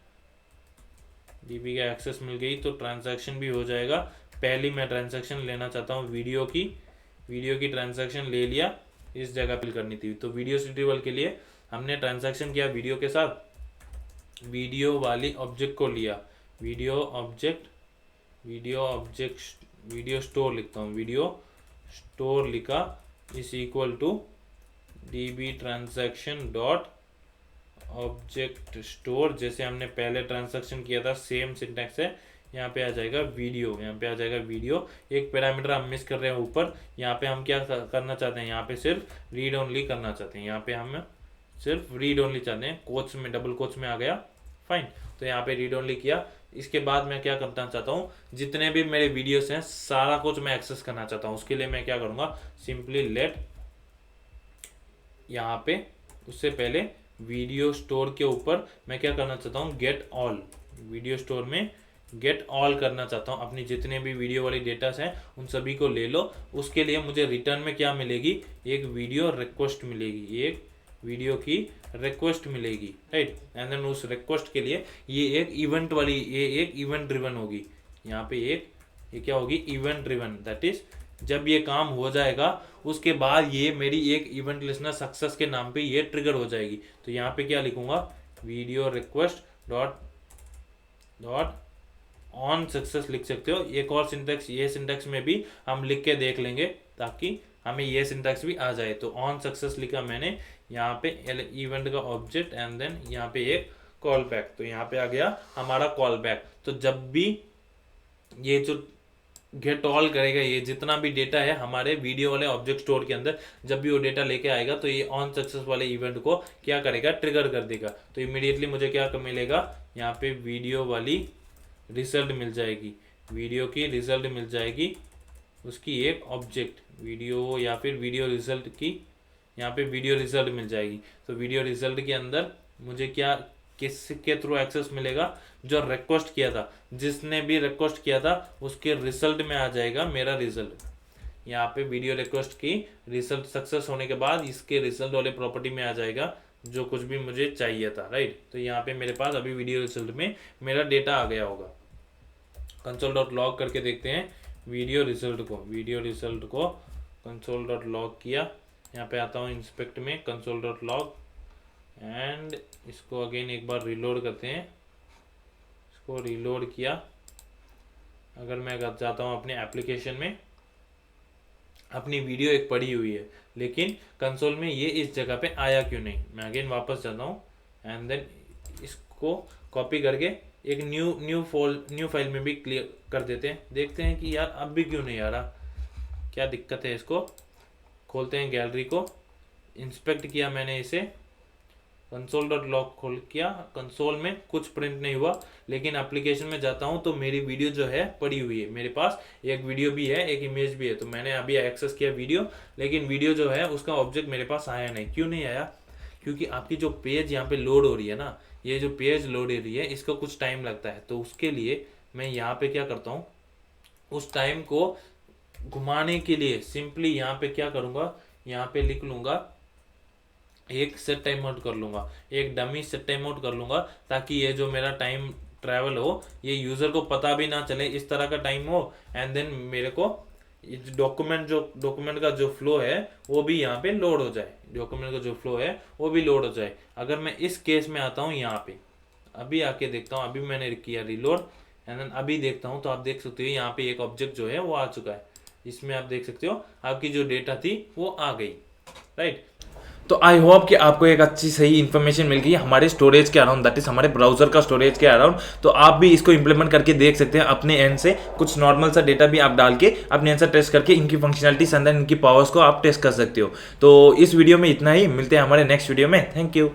DB का एक्सेस मिल गई तो ट्रांजैक्शन भी हो जाएगा। पहली मैं ट्रांजैक्शन लेना चाहता हूँ वीडियो की ट्रांजैक्शन ले लिया, इस जगह फिल करनी थी। तो वीडियो रिट्रीवल के लिए हमने ट्रांजैक्शन किया वीडियो के साथ, वीडियो वाली ऑब्जेक्ट को लिया, वीडियो स्टोर लिखता हूँ, वीडियो स्टोर लिखा is equal to DB transaction dot object store, जैसे हमने पहले ट्रांजैक्शन किया था सेम सिंटैक्स है। यहाँ पे आ जाएगा वीडियो, यहाँ पे आ जाएगा वीडियो। एक पैरामीटर हम मिस कर रहे हैं ऊपर, यहाँ पे हम क्या करना चाहते हैं, यहाँ पे सिर्फ रीड ओनली करना चाहते हैं, यहाँ पे हम सिर्फ रीड ओनली चाहते हैं, कोट्स में डबल कोट्स में आ गया, फाइन। तो यहाँ पे रीड ओनली किया। इसके बाद मैं क्या करना चाहता हूँ, जितने भी मेरे वीडियोस हैं सारा कुछ मैं एक्सेस करना चाहता हूँ। उसके लिए मैं क्या करूँगा, सिंपली लेट, यहाँ पे उससे पहले वीडियो स्टोर के ऊपर मैं क्या करना चाहता हूँ, गेट ऑल, वीडियो स्टोर में गेट ऑल करना चाहता हूँ। अपनी जितने भी वीडियो वाली डेटास हैं उन सभी को ले लो। उसके लिए मुझे रिटर्न में क्या मिलेगी, एक वीडियो रिक्वेस्ट मिलेगी, एक वीडियो की रिक्वेस्ट मिलेगी, राइट। एंड देन उस रिक्वेस्ट के लिए ये एक इवेंट वाली, ये एक इवेंट ड्रिवन होगी। यहाँ पे ये क्या होगी, इवेंट ड्रिवन, दैट इज जब ये काम हो जाएगा उसके बाद ये मेरी एक इवेंट लिसनर सक्सेस के नाम पे ये ट्रिगर हो जाएगी। तो यहाँ पे क्या लिखूंगा, video request dot on success लिख सकते हो। एक और सिंटैक्स, ये सिंटैक्स में भी हम लिख के देख लेंगे ताकि हमें ये सिंटैक्स भी आ जाए। तो ऑन सक्सेस लिखा मैंने, यहाँ पे इवेंट का ऑब्जेक्ट एंड देन यहाँ पे एक कॉल बैक, तो यहाँ पे आ गया हमारा कॉल बैक। तो जब भी ये जो गेट ऑल करेगा, ये जितना भी डेटा है हमारे वीडियो वाले ऑब्जेक्ट स्टोर के अंदर, जब भी वो डेटा लेके आएगा तो ये ऑन सक्सेस वाले इवेंट को क्या करेगा, ट्रिगर कर देगा। तो इमीडिएटली मुझे क्या मिलेगा, यहाँ पे वीडियो वाली रिजल्ट मिल जाएगी, वीडियो की रिजल्ट मिल जाएगी, उसकी एक ऑब्जेक्ट वीडियो या फिर वीडियो रिजल्ट की, यहाँ पे वीडियो रिजल्ट मिल जाएगी। तो वीडियो रिजल्ट के अंदर मुझे क्या, किसके थ्रू एक्सेस मिलेगा, जो रिक्वेस्ट किया था, जिसने भी रिक्वेस्ट किया था उसके रिजल्ट में आ जाएगा मेरा रिजल्ट। यहाँ पे वीडियो रिक्वेस्ट की रिजल्ट सक्सेस होने के बाद इसके रिजल्ट वाले प्रॉपर्टी में आ जाएगा जो कुछ भी मुझे चाहिए था, राइट। तो यहाँ पे मेरे पास अभी वीडियो रिजल्ट में मेरा डेटा आ गया होगा। कंसोल डॉट लॉग करके देखते हैं वीडियो रिजल्ट को कंसोल डॉट लॉग किया, यहाँ पे आता हूँ इंस्पेक्ट में कंसोल डॉट लॉग एंड इसको अगेन एक बार रिलोड करते हैं। इसको रिलोड किया, अगर मैं जाता हूँ अपने एप्लीकेशन में, अपनी वीडियो एक पड़ी हुई है, लेकिन कंसोल में ये इस जगह पे आया क्यों नहीं। मैं अगेन वापस जाता हूँ एंड देन इसको कॉपी करके एक न्यू फाइल में भी क्लियर कर देते हैं। देखते हैं कि यार अब भी क्यों नहीं आ रहा, क्या दिक्कत है। इसको खोलते हैं, गैलरी को इंस्पेक्ट किया मैंने इसे, console.log खोल किया, कंसोल में कुछ प्रिंट नहीं हुआ। लेकिन एप्लीकेशन में जाता हूँ तो मेरी वीडियो जो है पड़ी हुई है, मेरे पास एक वीडियो भी है, एक इमेज भी है। तो मैंने अभी एक्सेस किया वीडियो, लेकिन वीडियो जो है उसका ऑब्जेक्ट मेरे पास आया नहीं। क्यों नहीं आया? क्योंकि आपकी जो पेज यहाँ पे लोड हो रही है ना, ये जो पेज लोड हो रही है इसका कुछ टाइम लगता है। तो उसके लिए मैं यहाँ पे क्या करता हूँ, उस टाइम को घुमाने के लिए सिंपली यहाँ पे क्या करूँगा, यहाँ पे लिख लूँगा, एक सेट टाइम आउट कर लूँगा, एक डमी सेट टाइम आउट कर लूँगा, ताकि ये जो मेरा टाइम ट्रैवल हो ये यूज़र को पता भी ना चले, इस तरह का टाइम हो। एंड देन मेरे को डॉक्यूमेंट का जो फ्लो है वो भी यहाँ पे लोड हो जाए, डॉक्यूमेंट का जो फ्लो है वो भी लोड हो जाए। अगर मैं इस केस में आता हूँ यहाँ पे, अभी आके देखता हूँ, अभी मैंने किया रिलोड एंड देन अभी देखता हूँ, तो आप देख सकते हो यहाँ पे एक ऑब्जेक्ट जो है वो आ चुका है। इसमें आप देख सकते हो आपकी जो डेटा थी वो आ गई, राइट। तो आई होप कि आपको एक अच्छी सही इन्फॉर्मेशन मिल गई हमारे स्टोरेज के अराउंड, दैट इज हमारे ब्राउजर का स्टोरेज के अराउंड। तो आप भी इसको इंप्लीमेंट करके देख सकते हैं अपने एंड से, कुछ नॉर्मल सा डेटा भी आप डाल के अपने एंड से टेस्ट करके इनकी फंक्शनलिटीज अंदर इनकी पावर्स को आप टेस्ट कर सकते हो। तो इस वीडियो में इतना ही, मिलते हैं हमारे नेक्स्ट वीडियो में। Thank you.